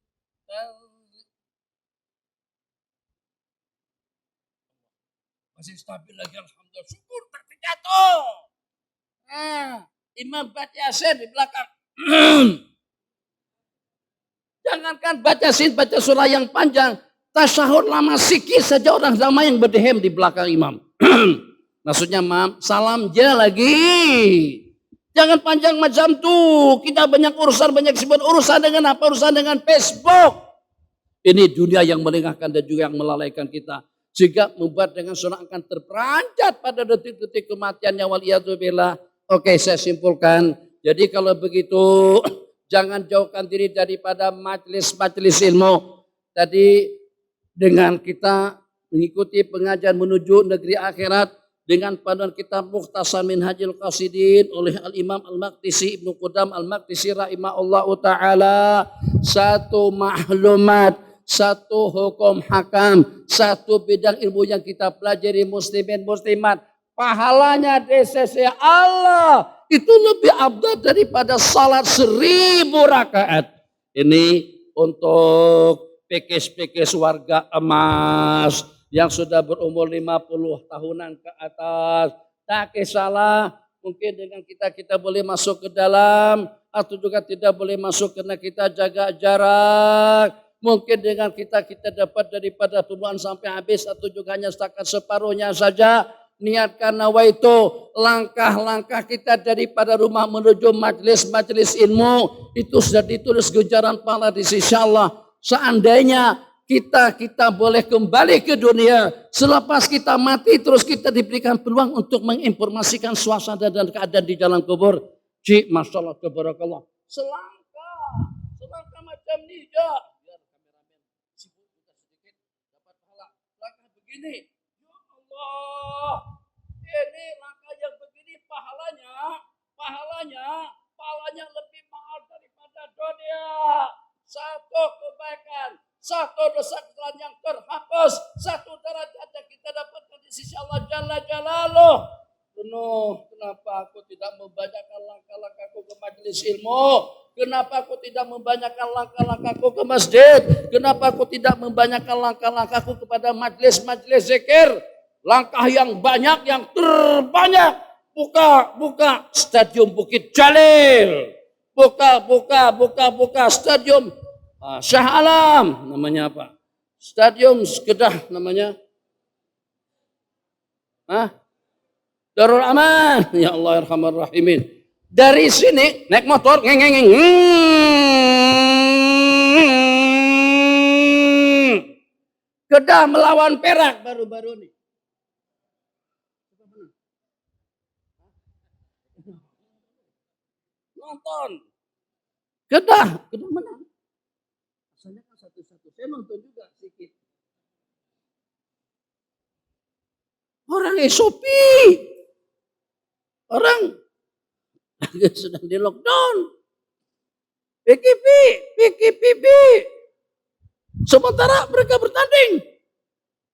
Masih stabil lagi, alhamdulillah. Syukur tak terjatuh. Imam baca Yasin di belakang. Jangankan baca Yasin, baca surah yang panjang. Tasyahud lama sikit saja orang ramai yang berdiam di belakang imam. Maksudnya salam je lagi. Jangan panjang macam tuh. Kita banyak urusan, banyak sibuk. Urusan dengan apa? Urusan dengan Facebook. Ini dunia yang melengahkan dan juga yang melalaikan kita. Sehingga membuat dengan seorang akan terperanjat pada detik-detik kematiannya. Waliyadzubillah. Oke, saya simpulkan. Jadi kalau begitu, jangan jauhkan diri daripada majelis-majelis ilmu. Tadi dengan kita mengikuti pengajian menuju negeri akhirat, dengan panduan kitab Mukhtasar Minhajul Qasidin oleh Al-Imam Al-Maqdisi Ibnu Qudam Al-Maqdisi rahimahullahu ta'ala. Satu maklumat, satu hukum hakam, satu bidang ilmu yang kita pelajari muslimin muslimat. Pahalanya di sisi Allah itu lebih abdul daripada salat 1000 rakaat. Ini untuk pekes-pekes warga emas yang sudah berumur 50 tahunan ke atas. Tak kisahlah, mungkin dengan kita boleh masuk ke dalam atau juga tidak boleh masuk karena kita jaga jarak. Mungkin dengan kita dapat daripada tumbuhan sampai habis atau juga hanya setakat separuhnya saja. Niatkan nawaitu, langkah-langkah kita daripada rumah menuju majelis-majelis ilmu itu sudah ditulis ganjaran pahala di sisi Allah. Seandainya kita boleh kembali ke dunia selepas kita mati, terus kita diberikan peluang untuk menginformasikan suasana dan keadaan di dalam kubur. Masya Allah, tabarakallah. Selangkah macam ni je. Biar kameramen sibuk kita sedikit dapat pahala. Langkah begini. Ya Allah, ini langkah yang begini pahalanya lebih mahal daripada dunia. Satu kebaikan, satu dosa kesalahan yang terhapus, satu derajat yang kita dapatkan di sisi Allah Jalla Jalaluh. Kenapa aku tidak membanyakkan langkah-langkahku ke majelis ilmu? Kenapa aku tidak membanyakkan langkah-langkahku ke masjid? Kenapa aku tidak membanyakkan langkah-langkahku kepada majelis-majelis zikir? Langkah yang banyak, yang terbanyak. Buka Stadium Bukit Jalil. Buka Stadium Shah Alam, namanya apa? Stadium Kedah namanya. Darul Aman. Ya Allah Arhamar Rahimin. Dari sini naik motor ngeng. Kedah melawan Perak baru-baru ini. Nonton. Kedah menang. Asalnya kan satu-satu. Saya nonton juga sedikit. Orang SOP. Orang sedang di lockdown. PKP. Sementara mereka bertanding.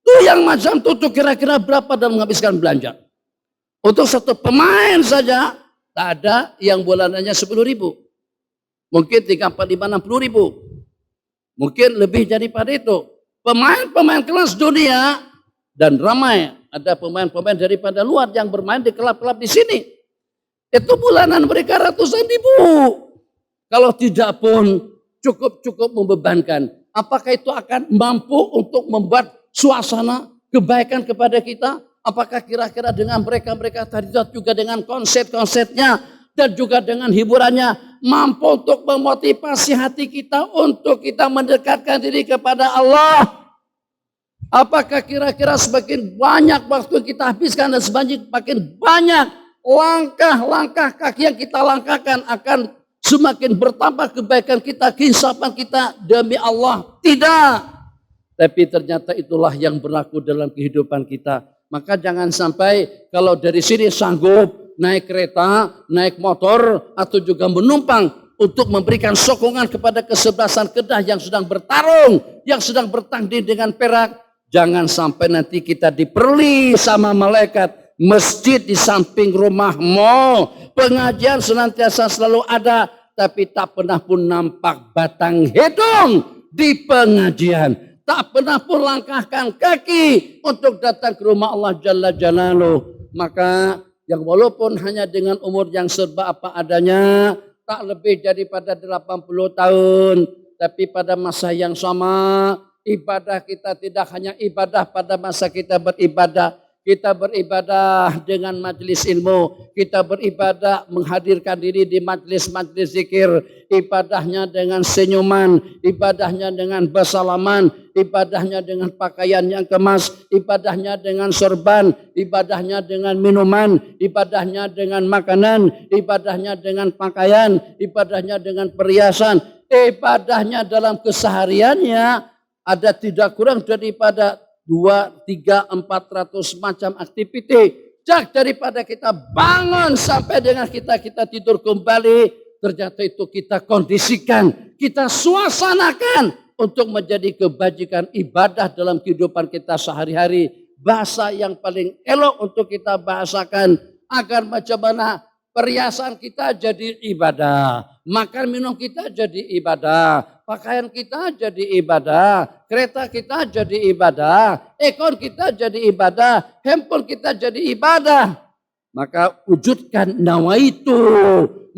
Tuh yang macam tuh kira-kira berapa dalam menghabiskan belanja. Untuk satu pemain saja, tak ada yang bulanannya 10.000. Mungkin 3, 4, 5, 60.000. Mungkin lebih daripada itu. Pemain-pemain kelas dunia dan ramai. Ada pemain-pemain daripada luar yang bermain di klub-klub di sini. Itu bulanan mereka ratusan ribu. Kalau tidak pun cukup membebankan. Apakah itu akan mampu untuk membuat suasana kebaikan kepada kita? Apakah kira-kira dengan mereka tadi juga dengan konsep-konsepnya dan juga dengan hiburannya mampu untuk memotivasi hati kita untuk kita mendekatkan diri kepada Allah? Apakah kira-kira semakin banyak waktu kita habiskan dan semakin banyak langkah-langkah kaki yang kita langkahkan akan semakin bertambah kebaikan kita, kehisapan kita demi Allah? Tidak. Tapi ternyata itulah yang berlaku dalam kehidupan kita. Maka jangan sampai kalau dari sini sanggup naik kereta, naik motor atau juga menumpang untuk memberikan sokongan kepada kesebelasan Kedah yang sedang bertarung, yang sedang bertanding dengan Perak. Jangan sampai nanti kita diperli sama malaikat. Masjid di samping rumahmu. Pengajian senantiasa selalu ada. Tapi tak pernah pun nampak batang hidung di pengajian. Tak pernah pun langkahkan kaki untuk datang ke rumah Allah Jalla Jalaluh. Maka yang walaupun hanya dengan umur yang serba apa adanya. Tak lebih daripada 80 tahun. Tapi pada masa yang sama. Ibadah kita tidak hanya ibadah pada masa kita beribadah. kita beribadah dengan majelis ilmu, kita beribadah menghadirkan diri di majelis-majelis zikir, ibadahnya dengan senyuman, ibadahnya dengan bersalaman, ibadahnya dengan pakaian yang kemas, ibadahnya dengan sorban, ibadahnya dengan minuman, ibadahnya dengan makanan, ibadahnya dengan pakaian, ibadahnya dengan perhiasan, ibadahnya dalam kesehariannya ada tidak kurang daripada 2, 3, 400 macam aktiviti. Jak daripada kita bangun sampai dengan kita tidur kembali, ternyata itu kita kondisikan, kita suasanakan untuk menjadi kebajikan ibadah dalam kehidupan kita sehari-hari. Bahasa yang paling elok untuk kita bahasakan agar macam mana perhiasan kita jadi ibadah, makan minum kita jadi ibadah, pakaian kita jadi ibadah, kereta kita jadi ibadah, ekor kita jadi ibadah, handphone kita jadi ibadah. Maka wujudkan nawaitu,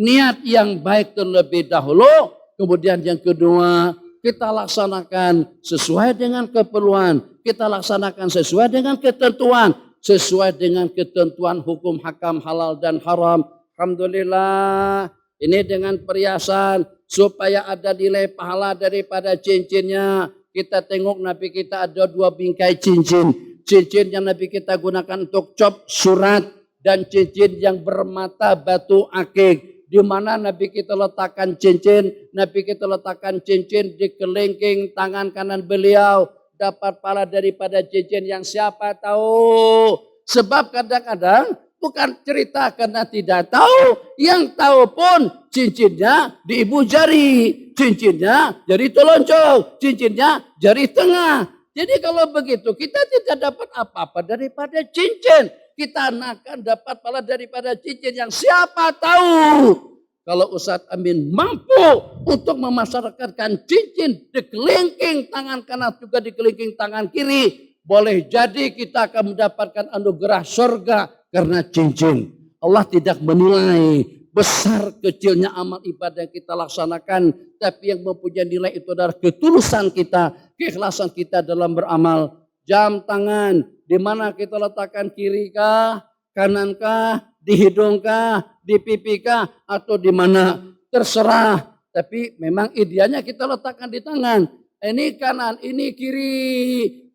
niat yang baik terlebih dahulu. Kemudian yang kedua, kita laksanakan sesuai dengan keperluan, kita laksanakan sesuai dengan ketentuan, sesuai dengan ketentuan hukum hakam halal dan haram. Alhamdulillah, ini dengan perhiasan supaya ada nilai pahala daripada cincinnya. Kita tengok Nabi kita ada 2 bingkai cincin. Cincin yang Nabi kita gunakan untuk cop surat dan cincin yang bermata batu akik. Di mana Nabi kita letakkan cincin? Nabi kita letakkan cincin di kelingking tangan kanan beliau. Dapat pahala daripada cincin yang siapa tahu. Sebab kadang-kadang bukan cerita karena tidak tahu. Yang tahu pun cincinnya di ibu jari. Cincinnya jari telunjuk. Cincinnya jari tengah. Jadi kalau begitu kita tidak dapat apa-apa daripada cincin. Kita akan dapat pahala daripada cincin yang siapa tahu. Kalau Ustadz Amin mampu untuk memasarkan cincin di kelingking tangan kanan juga di kelingking tangan kiri. Boleh jadi kita akan mendapatkan anugerah surga. Karena cincin, Allah tidak menilai besar kecilnya amal ibadah yang kita laksanakan. Tapi yang mempunyai nilai itu adalah ketulusan kita, keikhlasan kita dalam beramal. Jam tangan, di mana kita letakkan kiri kah, kanan kah, di hidung kah, di pipi kah, atau di mana. Terserah. Tapi memang idealnya kita letakkan di tangan. Ini kanan, ini kiri.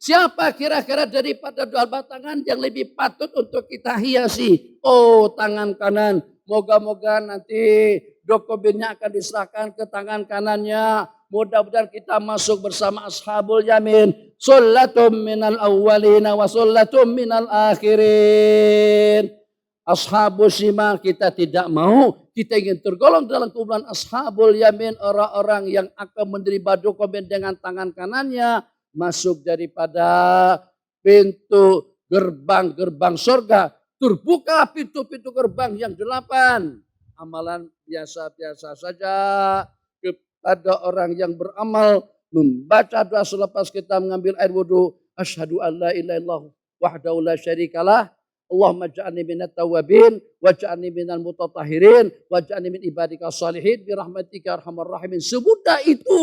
Siapa kira-kira daripada dua tangan yang lebih patut untuk kita hiasi? Oh, tangan kanan. Moga-moga nanti dokumennya akan diserahkan ke tangan kanannya. Mudah-mudahan kita masuk bersama ashabul yamin. Sullatum minal awwalina wa sullatum minal akhirin. Ashabul shimal kita tidak mau. Kita ingin tergolong dalam kumpulan ashabul yamin. Orang-orang yang akan menerima dokumen dengan tangan kanannya. Masuk daripada pintu gerbang-gerbang surga. Terbuka pintu-pintu gerbang yang 8. Amalan biasa-biasa saja. Kepada orang yang beramal. Membaca doa selepas kita mengambil air wudhu. Asyhadu an la ilaha illallah wahdahu la syarikalah. Allahumma ja'alni minat tawabin. Waj'alni minal mutatahirin. Waj'alni min ibadika salihin. Birahmatika arhamar rahimin. Semudah itu.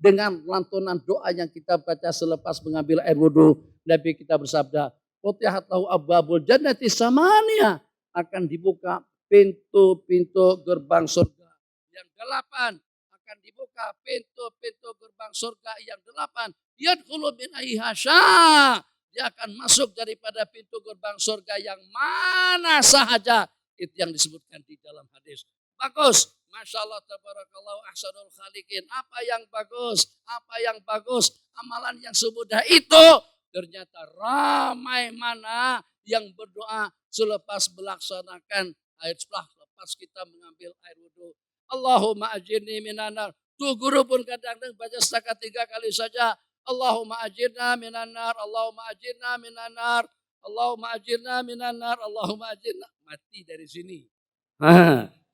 Dengan lantunan doa yang kita baca selepas mengambil air wudhu. Nabi kita bersabda. Futihat lahu abwabul jannati samania. Akan dibuka pintu-pintu gerbang surga. Yang 8. Akan dibuka pintu-pintu gerbang surga yang 8. Yadkhulu min ayyiha syaa. Dia akan masuk daripada pintu gerbang surga yang mana sahaja. Itu yang disebutkan di dalam hadis. Bagus. Masya Allah, tabarakallah, ahsanul khaliqin. Apa yang bagus? Apa yang bagus? Amalan yang semudah itu. Ternyata ramai mana yang berdoa selepas melaksanakan air setelah lepas kita mengambil air wudhu. Allahumma ajirni minanar. Tuh guru pun kadang-kadang baca setakat 3 kali saja. Allahumma ajirna minanar. Allahumma ajirna minanar. Allahumma ajirna minanar. Allahumma ajirna. Mati dari sini.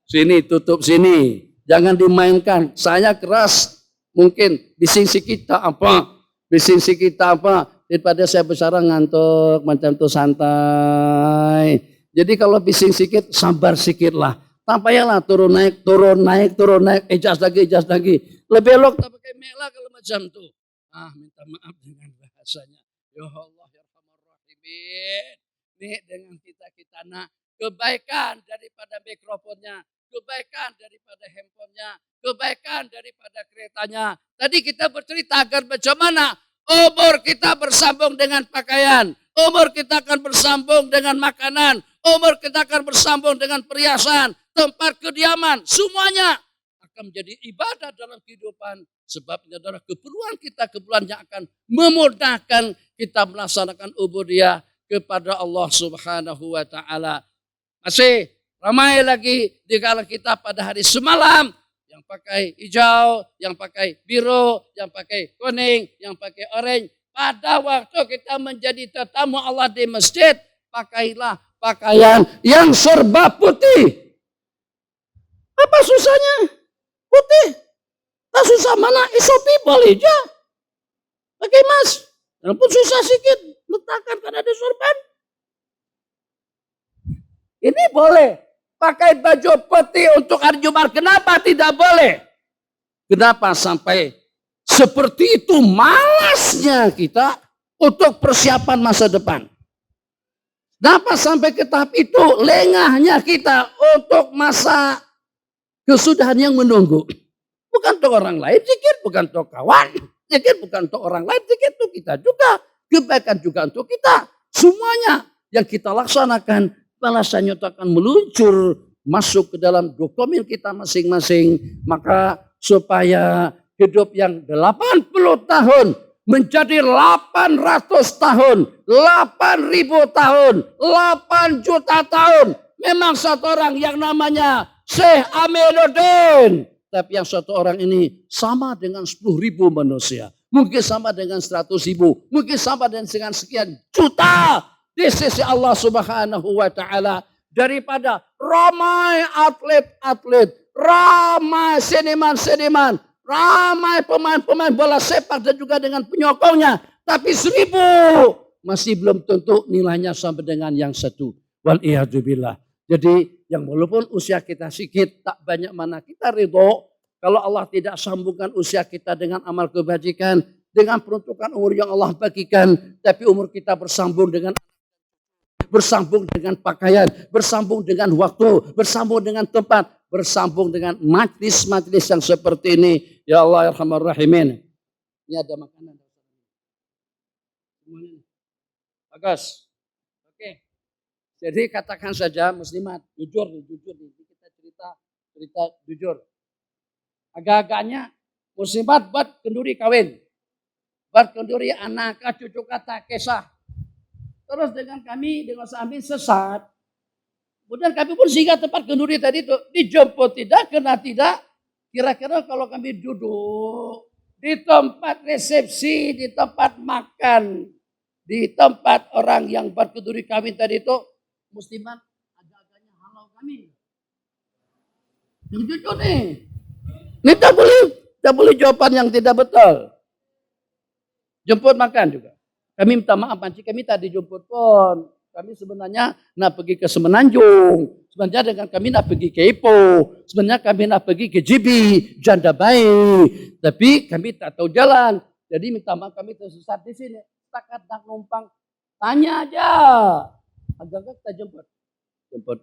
Sini, tutup sini. Jangan dimainkan. Saya keras. Mungkin bising si kita apa. Bising si kita apa. Daripada saya besar ngantuk. Macam itu santai. Jadi kalau bising sikit, sabar sikit lah. Tak payahlah turun naik, turun naik, turun naik. Ijaz lagi, ijaz lagi. Lebih elok tak pakai mela kalau macam itu. Minta maaf dengan bahasanya. Ya Allah, ya Rahman Rahimin. nih dengan kita. Nah, kebaikan daripada mikrofonnya, kebaikan daripada handphonenya, kebaikan daripada keretanya. Tadi kita bercerita agar bagaimana umur kita bersambung dengan pakaian, umur kita akan bersambung dengan makanan, umur kita akan bersambung dengan perhiasan, tempat kediaman, semuanya akan menjadi ibadah dalam kehidupan. Sebab ini adalah keperluan kita, keperluan yang akan memudahkan kita melaksanakan ubudiyah kepada Allah Subhanahu wa taala. Masih ramai lagi di kalangan kita pada hari semalam yang pakai hijau, yang pakai biru, yang pakai kuning, yang pakai oranye. Pada waktu kita menjadi tetamu Allah di masjid, pakailah pakaian yang serba putih. Apa susahnya? Putih. Tak susah mana? SOP boleh aja. Pakai mas. Walaupun susah sedikit, letakkan kan ada sorban. Ini boleh. Pakai baju putih untuk hari Jumat. Kenapa tidak boleh? Kenapa sampai seperti itu malasnya kita untuk persiapan masa depan? Kenapa sampai ke tahap itu lengahnya kita untuk masa kesudahan yang menunggu? Bukan untuk orang lain zikir, bukan untuk kawan zikir, bukan untuk orang lain zikir, untuk kita juga. Kebaikan juga untuk kita. Semuanya yang kita laksanakan, balasannya itu akan meluncur masuk ke dalam dokumen kita masing-masing. Maka supaya hidup yang 80 tahun menjadi 800 tahun, 8.000 tahun, 8 juta tahun. Memang satu orang yang namanya Syekh Aminuddin. Tapi yang satu orang ini sama dengan 10.000 manusia. Mungkin sama dengan 100.000. Mungkin sama dengan sekian juta. Di sisi Allah Subhanahu wa ta'ala. Daripada ramai atlet-atlet. Ramai seniman-seniman. Ramai pemain-pemain bola sepak dan juga dengan penyokongnya. Tapi 1.000 masih belum tentu nilainya sampai dengan yang satu. Wal'iyadzubillah. Jadi yang walaupun usia kita sedikit, tak banyak mana kita ridho. Kalau Allah tidak sambungkan usia kita dengan amal kebajikan, dengan peruntukan umur yang Allah bagikan. Tapi umur kita bersambung dengan pakaian, bersambung dengan waktu, bersambung dengan tempat, bersambung dengan majlis-majlis yang seperti ini. Ya Allah, ya Arhamar Rahimin. Ini ada makanan. Bagus. Oke. Jadi katakan saja muslimat, jujur nih. Kita cerita jujur. Agak-agaknya muslimat buat kenduri kawin. Buat kenduri anak, cucu kata kisah. Terus dengan kami, dengan suami sesat. Kemudian kami pun singgah tempat kenduri tadi itu. Dijemput tidak, kena tidak. Kira-kira kalau kami duduk di tempat resepsi, di tempat makan, di tempat orang yang buat kenduri kawin tadi itu, muslimat agak-agaknya halau kami. Yang jujur nih. Ini tak boleh jawaban yang tidak betul. Jemput makan juga. Kami minta maaf, Panci, kami tadi jemput pun. Kami sebenarnya nak pergi ke Semenanjung. Sebenarnya dengan kami nak pergi ke Ipoh. Sebenarnya kami nak pergi ke Jibi, Janda Baik. Tapi kami tak tahu jalan. Jadi minta maaf kami tersesat di sini. Takat nak numpang. Tanya aja. Agak-agak kita jemput.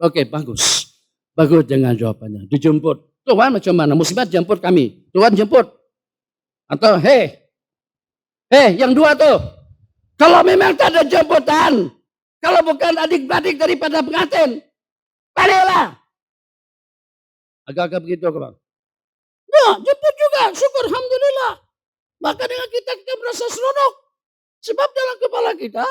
Oke, bagus. Bagus dengan jawabannya. Dijemput. Tuhan macam mana? Muslimat jemput kami. Tuhan jemput. Atau yang dua tuh. Kalau memang tak ada jemputan. Kalau bukan adik-adik daripada pengantin. Baliklah. Agak-agak begitu bang. Ya, jemput juga. Syukur, alhamdulillah. Maka dengan kita merasa seronok. Sebab dalam kepala kita.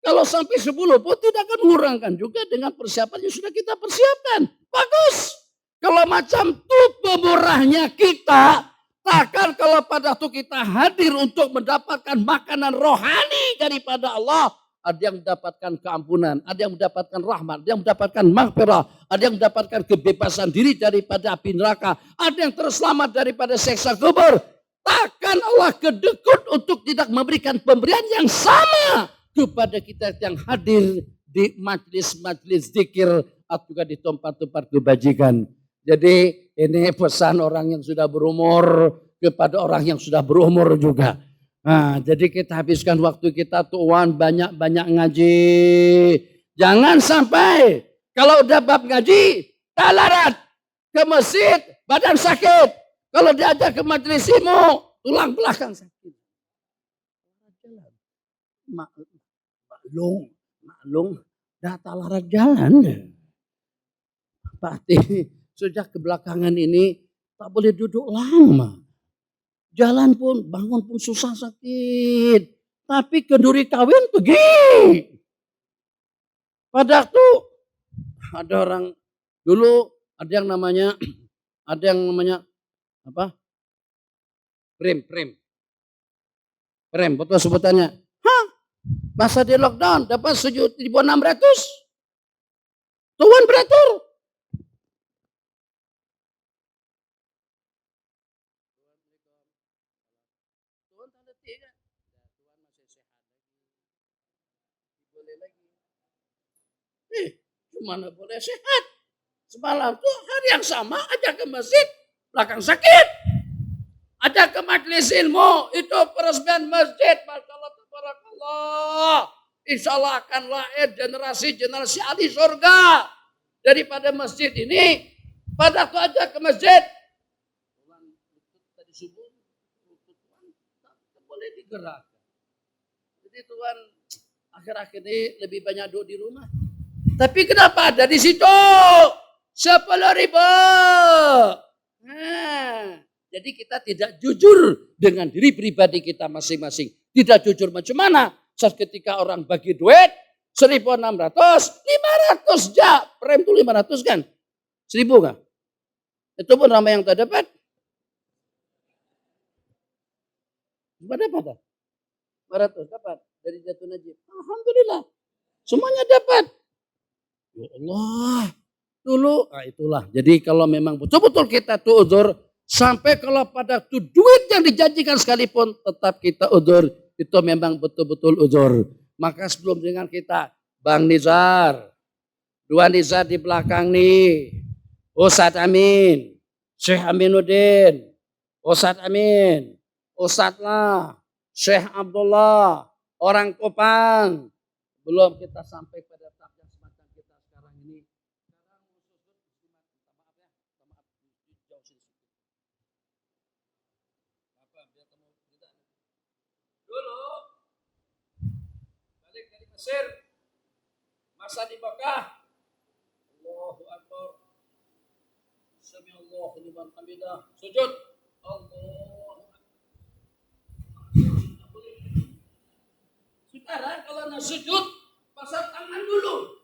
Kalau sampai 10 pun tidak akan mengurangkan juga dengan persiapan yang sudah kita persiapkan. Bagus. Kalau macam itu pemurahnya kita. Takkan kalau pada waktu kita hadir untuk mendapatkan makanan rohani daripada Allah. Ada yang mendapatkan keampunan. Ada yang mendapatkan rahmat. Ada yang mendapatkan maghfirah. Ada yang mendapatkan kebebasan diri daripada api neraka. Ada yang terselamat daripada siksa kubur. Takkan Allah kedekut untuk tidak memberikan pemberian yang sama kepada kita yang hadir di majlis-majlis zikir atau juga di tempat-tempat kebajikan. Jadi ini pesan orang yang sudah berumur kepada orang yang sudah berumur juga. Nah, jadi kita habiskan waktu kita Tuhan banyak-banyak ngaji. Jangan sampai kalau udah bab ngaji, talarat ke masjid, badan sakit. Kalau diajak ke majelis ilmu, tulang belakang sakit. Maklum, data larat jalan. Pasti sejak kebelakangan ini tak boleh duduk lama. Jalan pun, bangun pun susah sakit. Tapi kenduri kawin pergi. Pada waktu ada orang dulu ada yang namanya apa? Prem, betul sebutannya. Masa di lockdown dapat 1.600. Tuan beratur. Tuan tanda tiga. Tuan masih sehat lagi. Boleh lagi. Gimana boleh sehat? Semalam tuh hari yang sama ajak ke masjid, belakang sakit. Ajak ke majelis ilmu, itu peresmian masjid. Masyaallah, tabarakallah. Insya Allah akan lahir generasi ahli surga. Daripada masjid ini, pada waktu ajak ke masjid, tadi subuh, tak boleh digerakkan. Jadi Tuhan akhir-akhir ini lebih banyak duduk di rumah. Tapi kenapa ada di situ? 10.000. Jadi kita tidak jujur dengan diri pribadi kita masing-masing. Tidak jujur macam mana? Saat ketika orang bagi duit, 1.600, 500 ja. Prem itu 500 kan? 1.000 kan? Itu pun ramai yang tak dapat. Dapat? 500 dapat dari Jatuh Najib. Alhamdulillah. Semuanya dapat. Ya Allah. Dulu, itulah. Jadi kalau memang betul-betul kita tuh udzur, sampai kalau pada tuh duit yang dijanjikan sekalipun, tetap kita udzur. Itu memang betul-betul udzur. Maka sebelum dengan kita, Bang Nizar, dua Nizar di belakang nih, Ustadz Amin, Syekh Aminuddin, Ustadz Amin, Ustadz lah, Syekh Abdullah, orang Kupang. Belum kita sampai pada tahap yang semacam kita sekarang ini. Dulu balik dari Mesir, masa di Mekah, Allahu Akbar, Sami Allahu liman hamidah, sujud, Allah. Sekarang kalau nak sujud, pasang tangan dulu.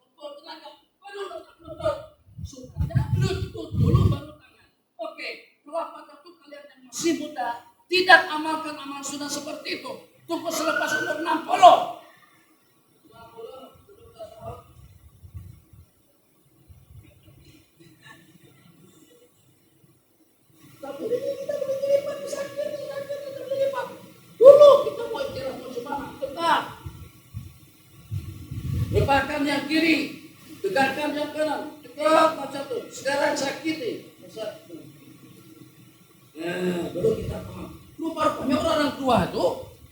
Untuk tenaga, baru lutut. Sudah lutut dulu baru tangan. Oke, kalau pada itu kalian yang masih muda, tidak amalkan amal sunnah seperti itu. Tunggu selepas umur 60. Dulu kita mau istirahat semangat, tetap. Lepaskan yang kiri, tegakkan yang kanan, tegak macam itu. Sekarang sakiti. Nah, baru kita paham. Lu banyak orang tua itu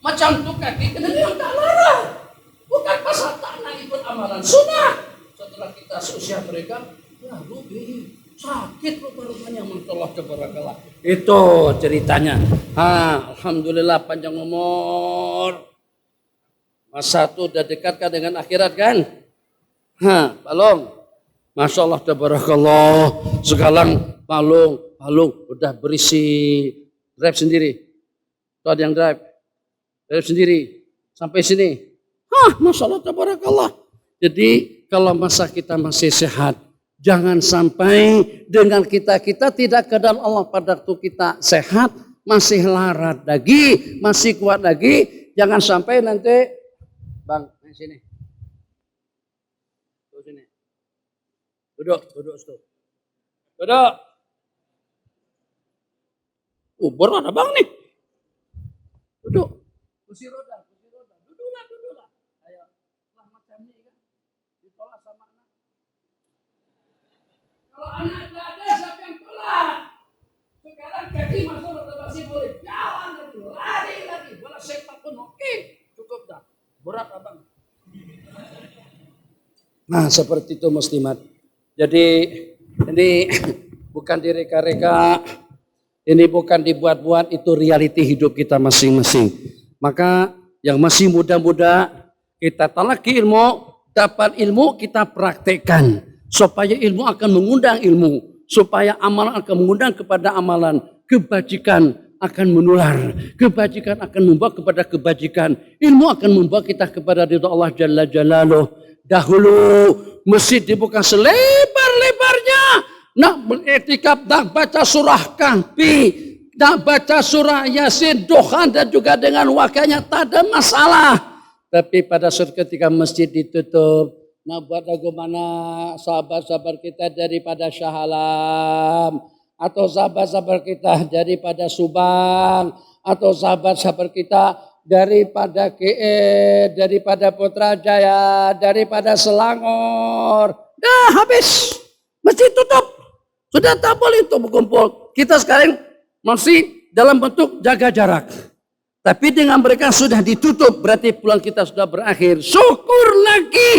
macam tu kaki kena yang tak larang. Bukan pasal tanah ikut amalan sunnah. Setelah kita seusia mereka, ya lebih sakit rupanya Allah tabarakallah. Itu ceritanya. Alhamdulillah panjang umur. Masa itu udah dekatkan dengan akhirat kan? Balong. Masya Allah tabarakallah. Sekarang balong udah berisi drive sendiri. Tuh ada yang drive sendiri sampai sini. Masya Allah tabarakallah. Jadi kalau masa kita masih sehat, jangan sampai dengan kita tidak ke dalam Allah pada waktu kita sehat, masih larat lagi, masih kuat lagi. Jangan sampai nanti, Bang, sini. Tuh sini. Duduk situ. Duduk. Baru ada Bang nih. Duduk. Kursi roda. Duduklah. Ayo. Lah macam ini kan. Ditolak sama anak. Kalau anak tidak ada, siapa yang tolak? Sekarang kaki masuk masih boleh jalan lagi, lari lagi, bola sepak pun oke, cukup dah. Berat abang. Nah seperti itu muslimat. Jadi ini bukan direka-reka, ini bukan dibuat-buat, itu realiti hidup kita masing-masing. Maka yang masih muda-muda kita talaki ilmu, dapat ilmu kita praktekkan. Supaya ilmu akan mengundang ilmu, supaya amalan akan mengundang kepada amalan, kebajikan akan menular, kebajikan akan membawa kepada kebajikan, ilmu akan membawa kita kepada ridha Allah Jalla Jalaluh. Dahulu masjid dibuka selebar-lebarnya, nak beriktikaf, nak baca surah Kahfi, nak baca surah Yasin, Duhan dan juga dengan wakilnya tak ada masalah. Tapi pada suatu ketika masjid ditutup, nah buat bagaimana sahabat-sahabat kita daripada Shah Alam, atau sahabat-sahabat kita daripada Subang, atau sahabat-sahabat kita daripada KE, daripada Putrajaya, daripada Selangor. Dah habis, masjid tutup, sudah tak boleh untuk berkumpul. Kita sekarang masih dalam bentuk jaga jarak. Tapi dengan mereka sudah ditutup, berarti pulang kita sudah berakhir. Syukur lagi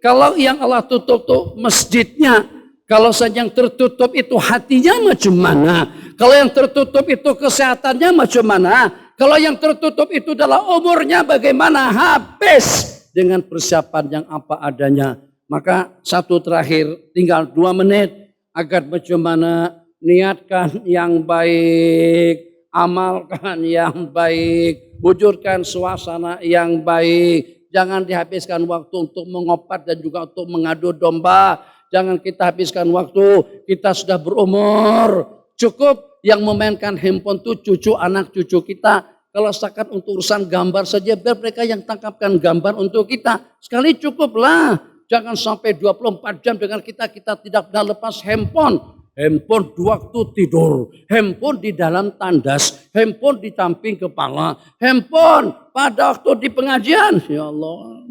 kalau yang Allah tutup tuh masjidnya. Kalau saja yang tertutup itu hatinya macam mana? Kalau yang tertutup itu kesehatannya macam mana? Kalau yang tertutup itu adalah umurnya bagaimana? Habis dengan persiapan yang apa adanya. Maka satu terakhir, tinggal 2 menit agar macam mana niatkan yang baik, amalkan yang baik, wujudkan suasana yang baik. Jangan dihabiskan waktu untuk mengopat dan juga untuk mengadu domba. Jangan kita habiskan waktu, kita sudah berumur. Cukup yang memainkan handphone itu cucu anak cucu kita. Kalau setakat untuk urusan gambar saja, biar mereka yang tangkapkan gambar untuk kita. Sekali cukuplah. Jangan sampai 24 jam dengan kita tidak pernah lepas handphone. Handphone di waktu tidur, handphone di dalam tandas, handphone di samping kepala, handphone pada waktu di pengajian. Ya Allah.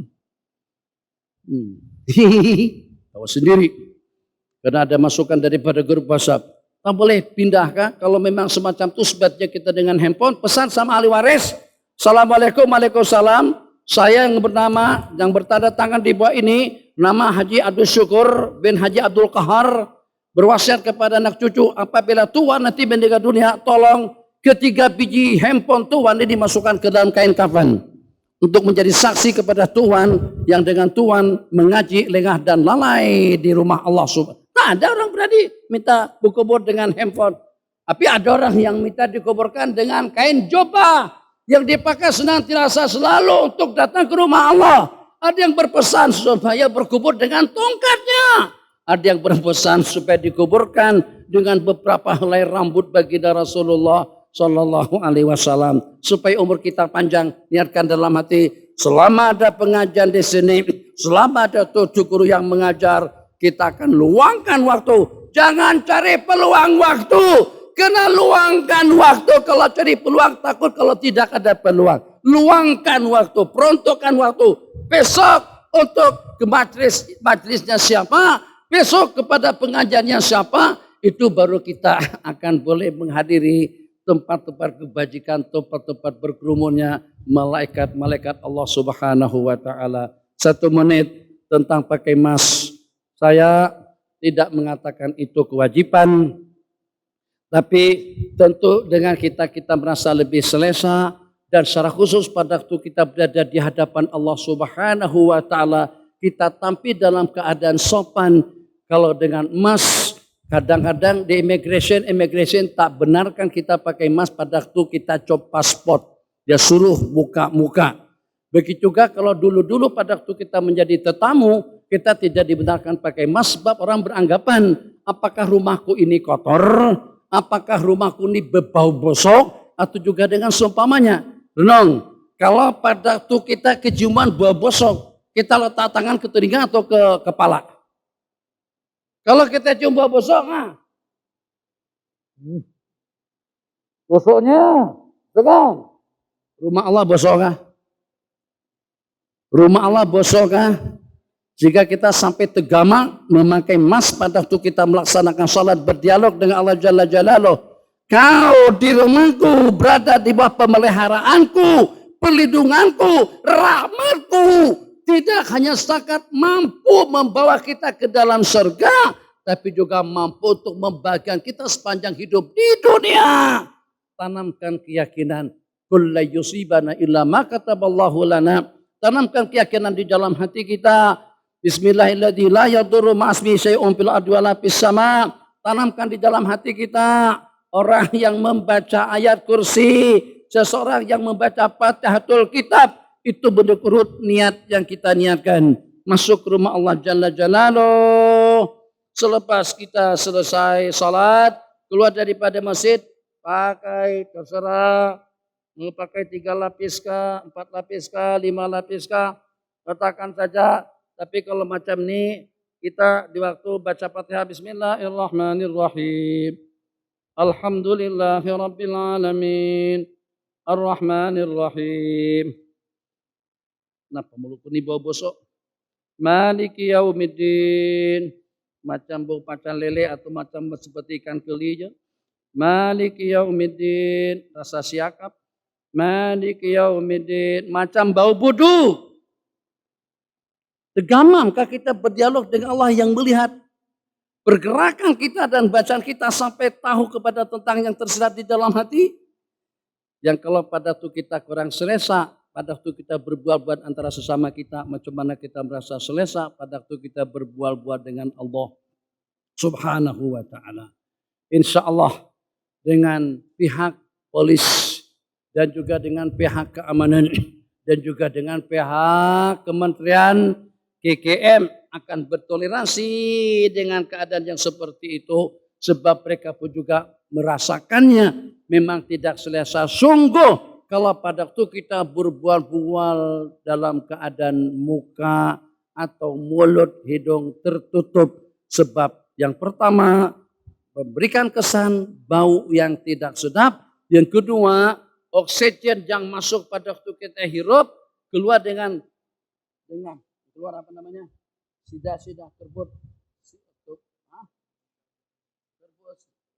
Tahu sendiri. Karena ada masukan daripada grup WhatsApp. Tak boleh pindahkah? Kalau memang semacam itu sebaiknya kita dengan handphone. Pesan sama ahli waris. Assalamualaikum, waalaikumsalam. Saya yang bernama, yang bertanda tangan di bawah ini. Nama Haji Abdul Syukur bin Haji Abdul Qahar. Berwasiat kepada anak cucu. Apabila Tuhan nanti meninggal dunia. Tolong 3 biji handphone Tuhan ini dimasukkan ke dalam kain kafan. Untuk menjadi saksi kepada Tuhan yang dengan Tuhan mengaji lengah dan lalai di rumah Allah Subhanahu. Tak ada orang berani minta dikubur dengan handphone. Tapi ada orang yang minta dikuburkan dengan kain jubah yang dipakai senantiasa selalu untuk datang ke rumah Allah. Ada yang berpesan supaya berkubur dengan tongkatnya. Ada yang berpesan supaya dikuburkan dengan beberapa helai rambut baginda Rasulullah Sallallahu Alaihi Wasallam, supaya umur kita panjang. Niatkan dalam hati, selama ada pengajian di sini, selama ada 7 guru yang mengajar, kita akan luangkan waktu. Jangan cari peluang waktu, kena luangkan waktu. Kalau cari peluang takut kalau tidak ada peluang. Luangkan waktu, peruntukkan waktu. Besok untuk ke majlisnya siapa, besok kepada pengajiannya siapa, itu baru kita akan boleh menghadiri tempat-tempat kebajikan, tempat-tempat berkerumunnya malaikat-malaikat Allah Subhanahu wa taala. 1 menit tentang pakai mask. Saya tidak mengatakan itu kewajiban, tapi tentu dengan kita merasa lebih selesa, dan secara khusus pada waktu kita berada di hadapan Allah Subhanahu wa taala, kita tampil dalam keadaan sopan. Kalau dengan mask, kadang-kadang di immigration tak benarkan kita pakai mask pada waktu kita cop paspor. Dia suruh buka muka. Begitu juga kalau dulu-dulu pada waktu kita menjadi tetamu, kita tidak dibenarkan pakai mask sebab orang beranggapan, apakah rumahku ini kotor, apakah rumahku ini berbau bosok, atau juga dengan seumpamanya. Renung, kalau pada waktu kita keciuman bau bosok, kita letak tangan ke telinga atau ke kepala. Kalau kita cium bau bosok, bosoknya, kan? Rumah Allah bosok kah? Rumah Allah bosok kah? Jika kita sampai tegama memakai mask pada waktu kita melaksanakan salat berdialog dengan Allah Jalla Jalaluh. Kau di rumahku berada di bawah pemeliharaanku, perlindunganku, rahmatku. Tidak hanya setakat mampu membawa kita ke dalam surga, tapi juga mampu untuk membagikan kita sepanjang hidup di dunia. Tanamkan keyakinan, qul la yusibana illa ma kataballahu lana. Tanamkan keyakinan di dalam hati kita. Bismillahirrahmanirrahim. La yadurru ma'asmi syai'un fil ardi wala fis sama. Tanamkan di dalam hati kita, orang yang membaca ayat kursi, seseorang yang membaca Fatihatul Kitab, itu menurut niat yang kita niatkan. Masuk ke rumah Allah Jalla Jalaluh. Selepas kita selesai salat, keluar daripada masjid, pakai terserah. Mau pakai 3 lapis kah, 4 lapis kah, 5 lapis kah, katakan saja. Tapi kalau macam ini, kita di waktu baca Fatihah, Bismillahirrahmanirrahim. Alhamdulillahirabbil alamin. Ar-Rahmanirrahim. Kenapa mulutku ini bau bosok? Maliki yaumiddin. Macam bau pacan lele atau macam seperti ikan keli je. Maliki yaumiddin. Rasa siakap. Maliki yaumiddin. Macam bau budu. Tegamamkah kita berdialog dengan Allah yang melihat pergerakan kita dan bacaan kita sampai tahu kepada tentang yang tersirat di dalam hati? Yang kalau pada itu kita kurang selesa, pada waktu kita berbual-bual antara sesama kita, macam mana kita merasa selesa pada waktu kita berbual-bual dengan Allah Subhanahu wa ta'ala. Insya Allah dengan pihak polis dan juga dengan pihak keamanan dan juga dengan pihak Kementerian KKM akan bertoleransi dengan keadaan yang seperti itu, sebab mereka pun juga merasakannya memang tidak selesa sungguh. Kalau pada waktu kita berbual-bual dalam keadaan muka atau mulut, hidung tertutup. Sebab yang pertama memberikan kesan bau yang tidak sedap. Yang kedua, oksigen yang masuk pada waktu kita hirup keluar dengan keluar apa namanya? Sida terbut.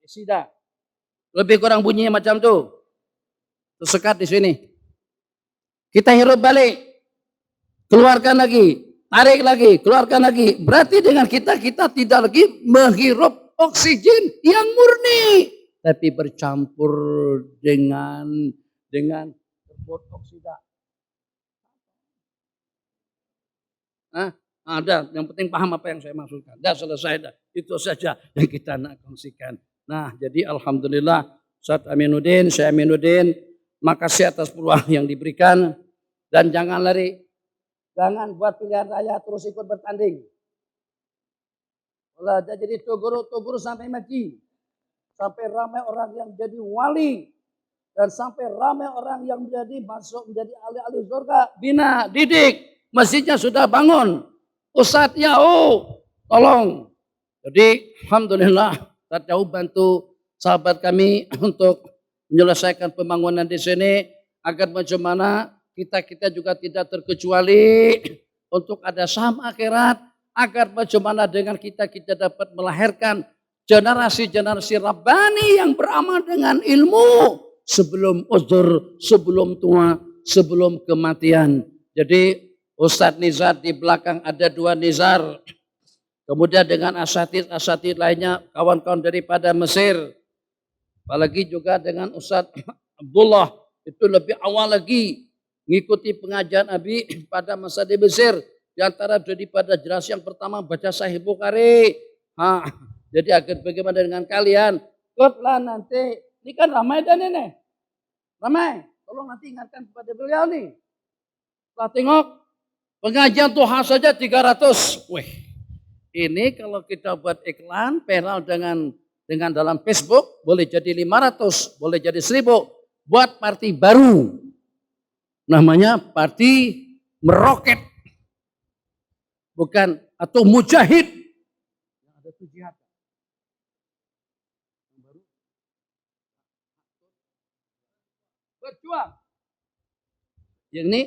Sida. Lebih kurang bunyinya macam tuh. Tersekat di sini. Kita hirup balik. Keluarkan lagi. Tarik lagi. Keluarkan lagi. Berarti dengan kita tidak lagi menghirup oksigen yang murni. Tapi bercampur dengan terbut oksida. Ada. Yang penting paham apa yang saya maksudkan. Dah selesai dah. Itu saja yang kita nak kongsikan. Nah, jadi alhamdulillah Ustaz Aminuddin, saya Aminuddin, makasih atas peluang yang diberikan. Dan jangan lari. Jangan buat pilihan raya terus ikut bertanding. Kalau jadi tugur sampai mati. Sampai ramai orang yang jadi wali. Dan sampai ramai orang yang masuk menjadi ahli-ahli surga. Bina, didik. Masjidnya sudah bangun. Ustadz tolong. Jadi alhamdulillah Ustadz jauh bantu sahabat kami untuk menyelesaikan pembangunan di sini agar bagaimana kita juga tidak terkecuali untuk ada saham akhirat, agar bagaimana dengan kita dapat melahirkan generasi-generasi Rabbani yang beramal dengan ilmu sebelum uzur, sebelum tua, sebelum kematian. Jadi Ustadz Nizar di belakang ada 2 Nizar. Kemudian dengan asatid lainnya, kawan-kawan daripada Mesir. Apalagi juga dengan Ustadz Abdullah, itu lebih awal lagi mengikuti pengajian Abi pada masa di Mesir. Di antara daripada generasi yang pertama baca Sahih Bukhari. Jadi agar bagaimana dengan kalian? Ikutlah nanti. Ini kan ramai dan ini. Ramai. Tolong nanti ingatkan kepada beliau nih. Setelah tengok pengajian Tuhan saja 300. Wih. Ini kalau kita buat iklan viral dengan dalam Facebook boleh jadi 500, boleh jadi 1000. Buat parti baru. Namanya parti meroket. Bukan atau mujahid. Ada tuh jihad. Berjuang. Yang ini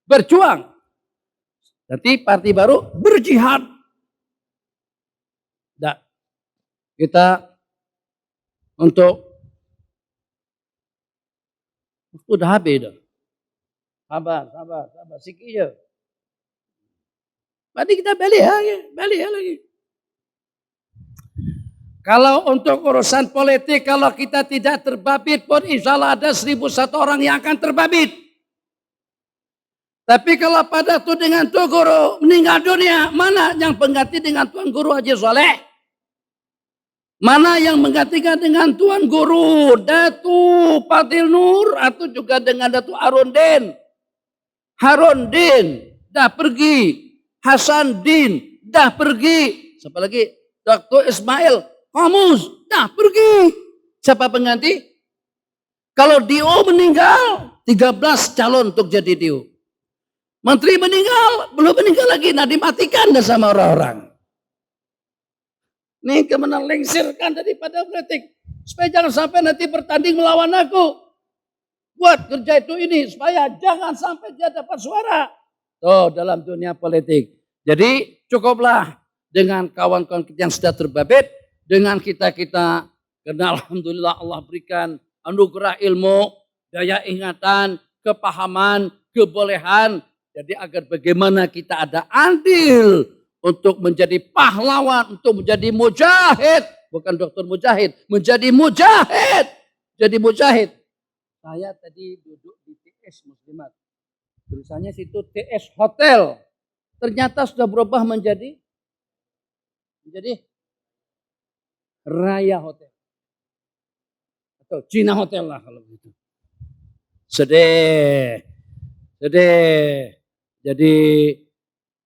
berjuang. Nanti parti baru berjihad. Nah, kita untuk udah habis dah. Sabar. Sikit je. Berarti kita balik lagi. Kalau untuk urusan politik, kalau kita tidak terbabit pun insya Allah ada 1.001 orang yang akan terbabit. Tapi kalau pada tu dengan tu guru meninggal dunia, mana yang pengganti dengan Tuan Guru Haji Soleh? Mana yang menggantikan dengan Tuan Guru Datu Fadil Nur atau juga dengan Datu Harundin? Harundin dah pergi, Hasan Din dah pergi, siapa lagi? Dr. Ismail Kamus dah pergi. Siapa pengganti? Kalau Dio meninggal, 13 calon untuk jadi Dio. Menteri meninggal, belum meninggal lagi, nah dimatikan dah sama orang-orang. Ini kemenang lengsirkan daripada politik. Supaya jangan sampai nanti bertanding melawan aku. Buat kerja itu ini, supaya jangan sampai dia dapat suara. Tuh, dalam dunia politik. Jadi cukuplah dengan kawan-kawan kita yang sudah terbabit. Dengan kita-kita, karena alhamdulillah Allah berikan anugerah ilmu, daya ingatan, kepahaman, kebolehan. Jadi agar bagaimana kita ada andil untuk menjadi pahlawan, untuk menjadi mujahid. Bukan dokter mujahid, menjadi mujahid. Jadi mujahid. Saya tadi duduk di TS Muslimat. Tulisannya situ TS Hotel. Ternyata sudah berubah menjadi Raya Hotel. Atau Cina Hotel lah kalau begitu. Sedih. Jadi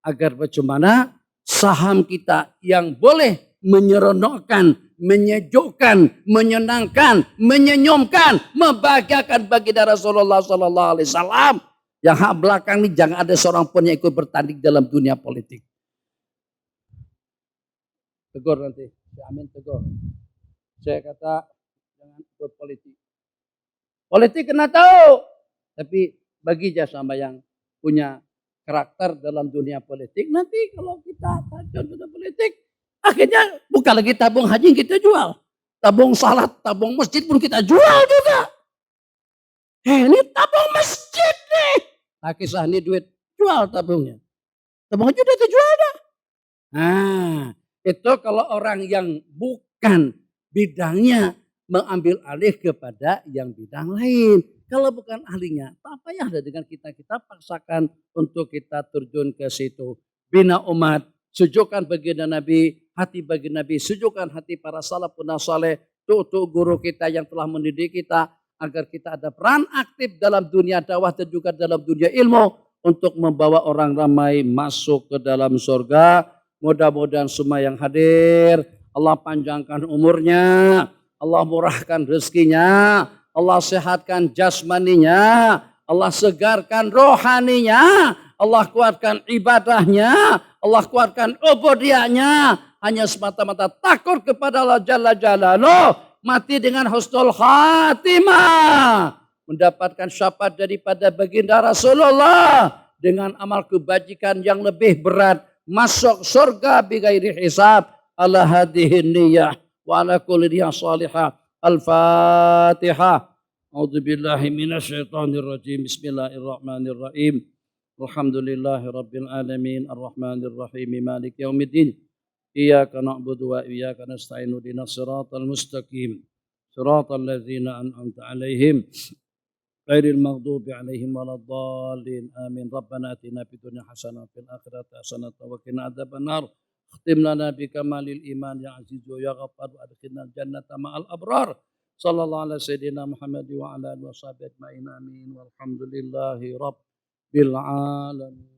agar bagaimana saham kita yang boleh menyeronokkan, menyejukkan, menyenangkan, menyenyumkan, membahagiakan baginda Rasulullah Sallallahu Alaihi Wasallam. Yang hak belakang ini jangan ada seorang pun yang ikut bertanding dalam dunia politik. Tegur nanti, Amin tegur. Saya kata jangan ikut politik. Politik kena tahu, tapi bagi sama yang punya karakter dalam dunia politik, nanti kalau kita tajam dalam politik, akhirnya bukan lagi tabung haji yang kita jual. Tabung salat, tabung masjid pun kita jual juga. Ini tabung masjid nih. Nah kisah ini duit, jual tabungnya. Tabung haji udah dijual dah. Nah itu kalau orang yang bukan bidangnya mengambil alih kepada yang bidang lain. Kalau bukan ahlinya, tak payah dengan kita paksakan untuk kita terjun ke situ. Bina umat, sejukkan baginda Nabi, hati baginda Nabi, sejukkan hati para salafun saleh, tutu guru kita yang telah mendidik kita, agar kita ada peran aktif dalam dunia dakwah dan juga dalam dunia ilmu untuk membawa orang ramai masuk ke dalam surga. Mudah-mudahan semua yang hadir, Allah panjangkan umurnya, Allah murahkan rezekinya, Allah sehatkan jasmaninya, Allah segarkan rohaninya, Allah kuatkan ibadahnya, Allah kuatkan ubudiyahnya. Hanya semata-mata takut kepada Allah Jalla Jalaluh, mati dengan husnul khatimah, mendapatkan syafaat daripada baginda Rasulullah dengan amal kebajikan yang lebih berat, masuk surga bighairi hisab. Ala hadhihi niyyah wa ala kulli niyyah salihah. Al-Fatihah. A'udzubillahi minasyaitonir rajim. Bismillahirrahmanirrahim. Alhamdulillahi rabbil alamin arrahmanir rahim maliki yaumiddin. Iyyaka na'budu wa iyyaka nasta'in ihdinas siratal mustaqim. Siratal ladzina an'amta 'alaihim ghairil maghdubi 'alaihim waladdallin. Amin. Rabbana atina fid dunya hasanah wa fil akhirati hasanah wa qina adzabannar. Khtim lana bi kamalil iman ya azizu ya ghaffar wa adkhilna jannata ma'al abrar. Sallallahu ala sayyidina Muhammad wa ala alihi wa sahbihi ajma'in. Amin. Walhamdulillahi rabbil alamin.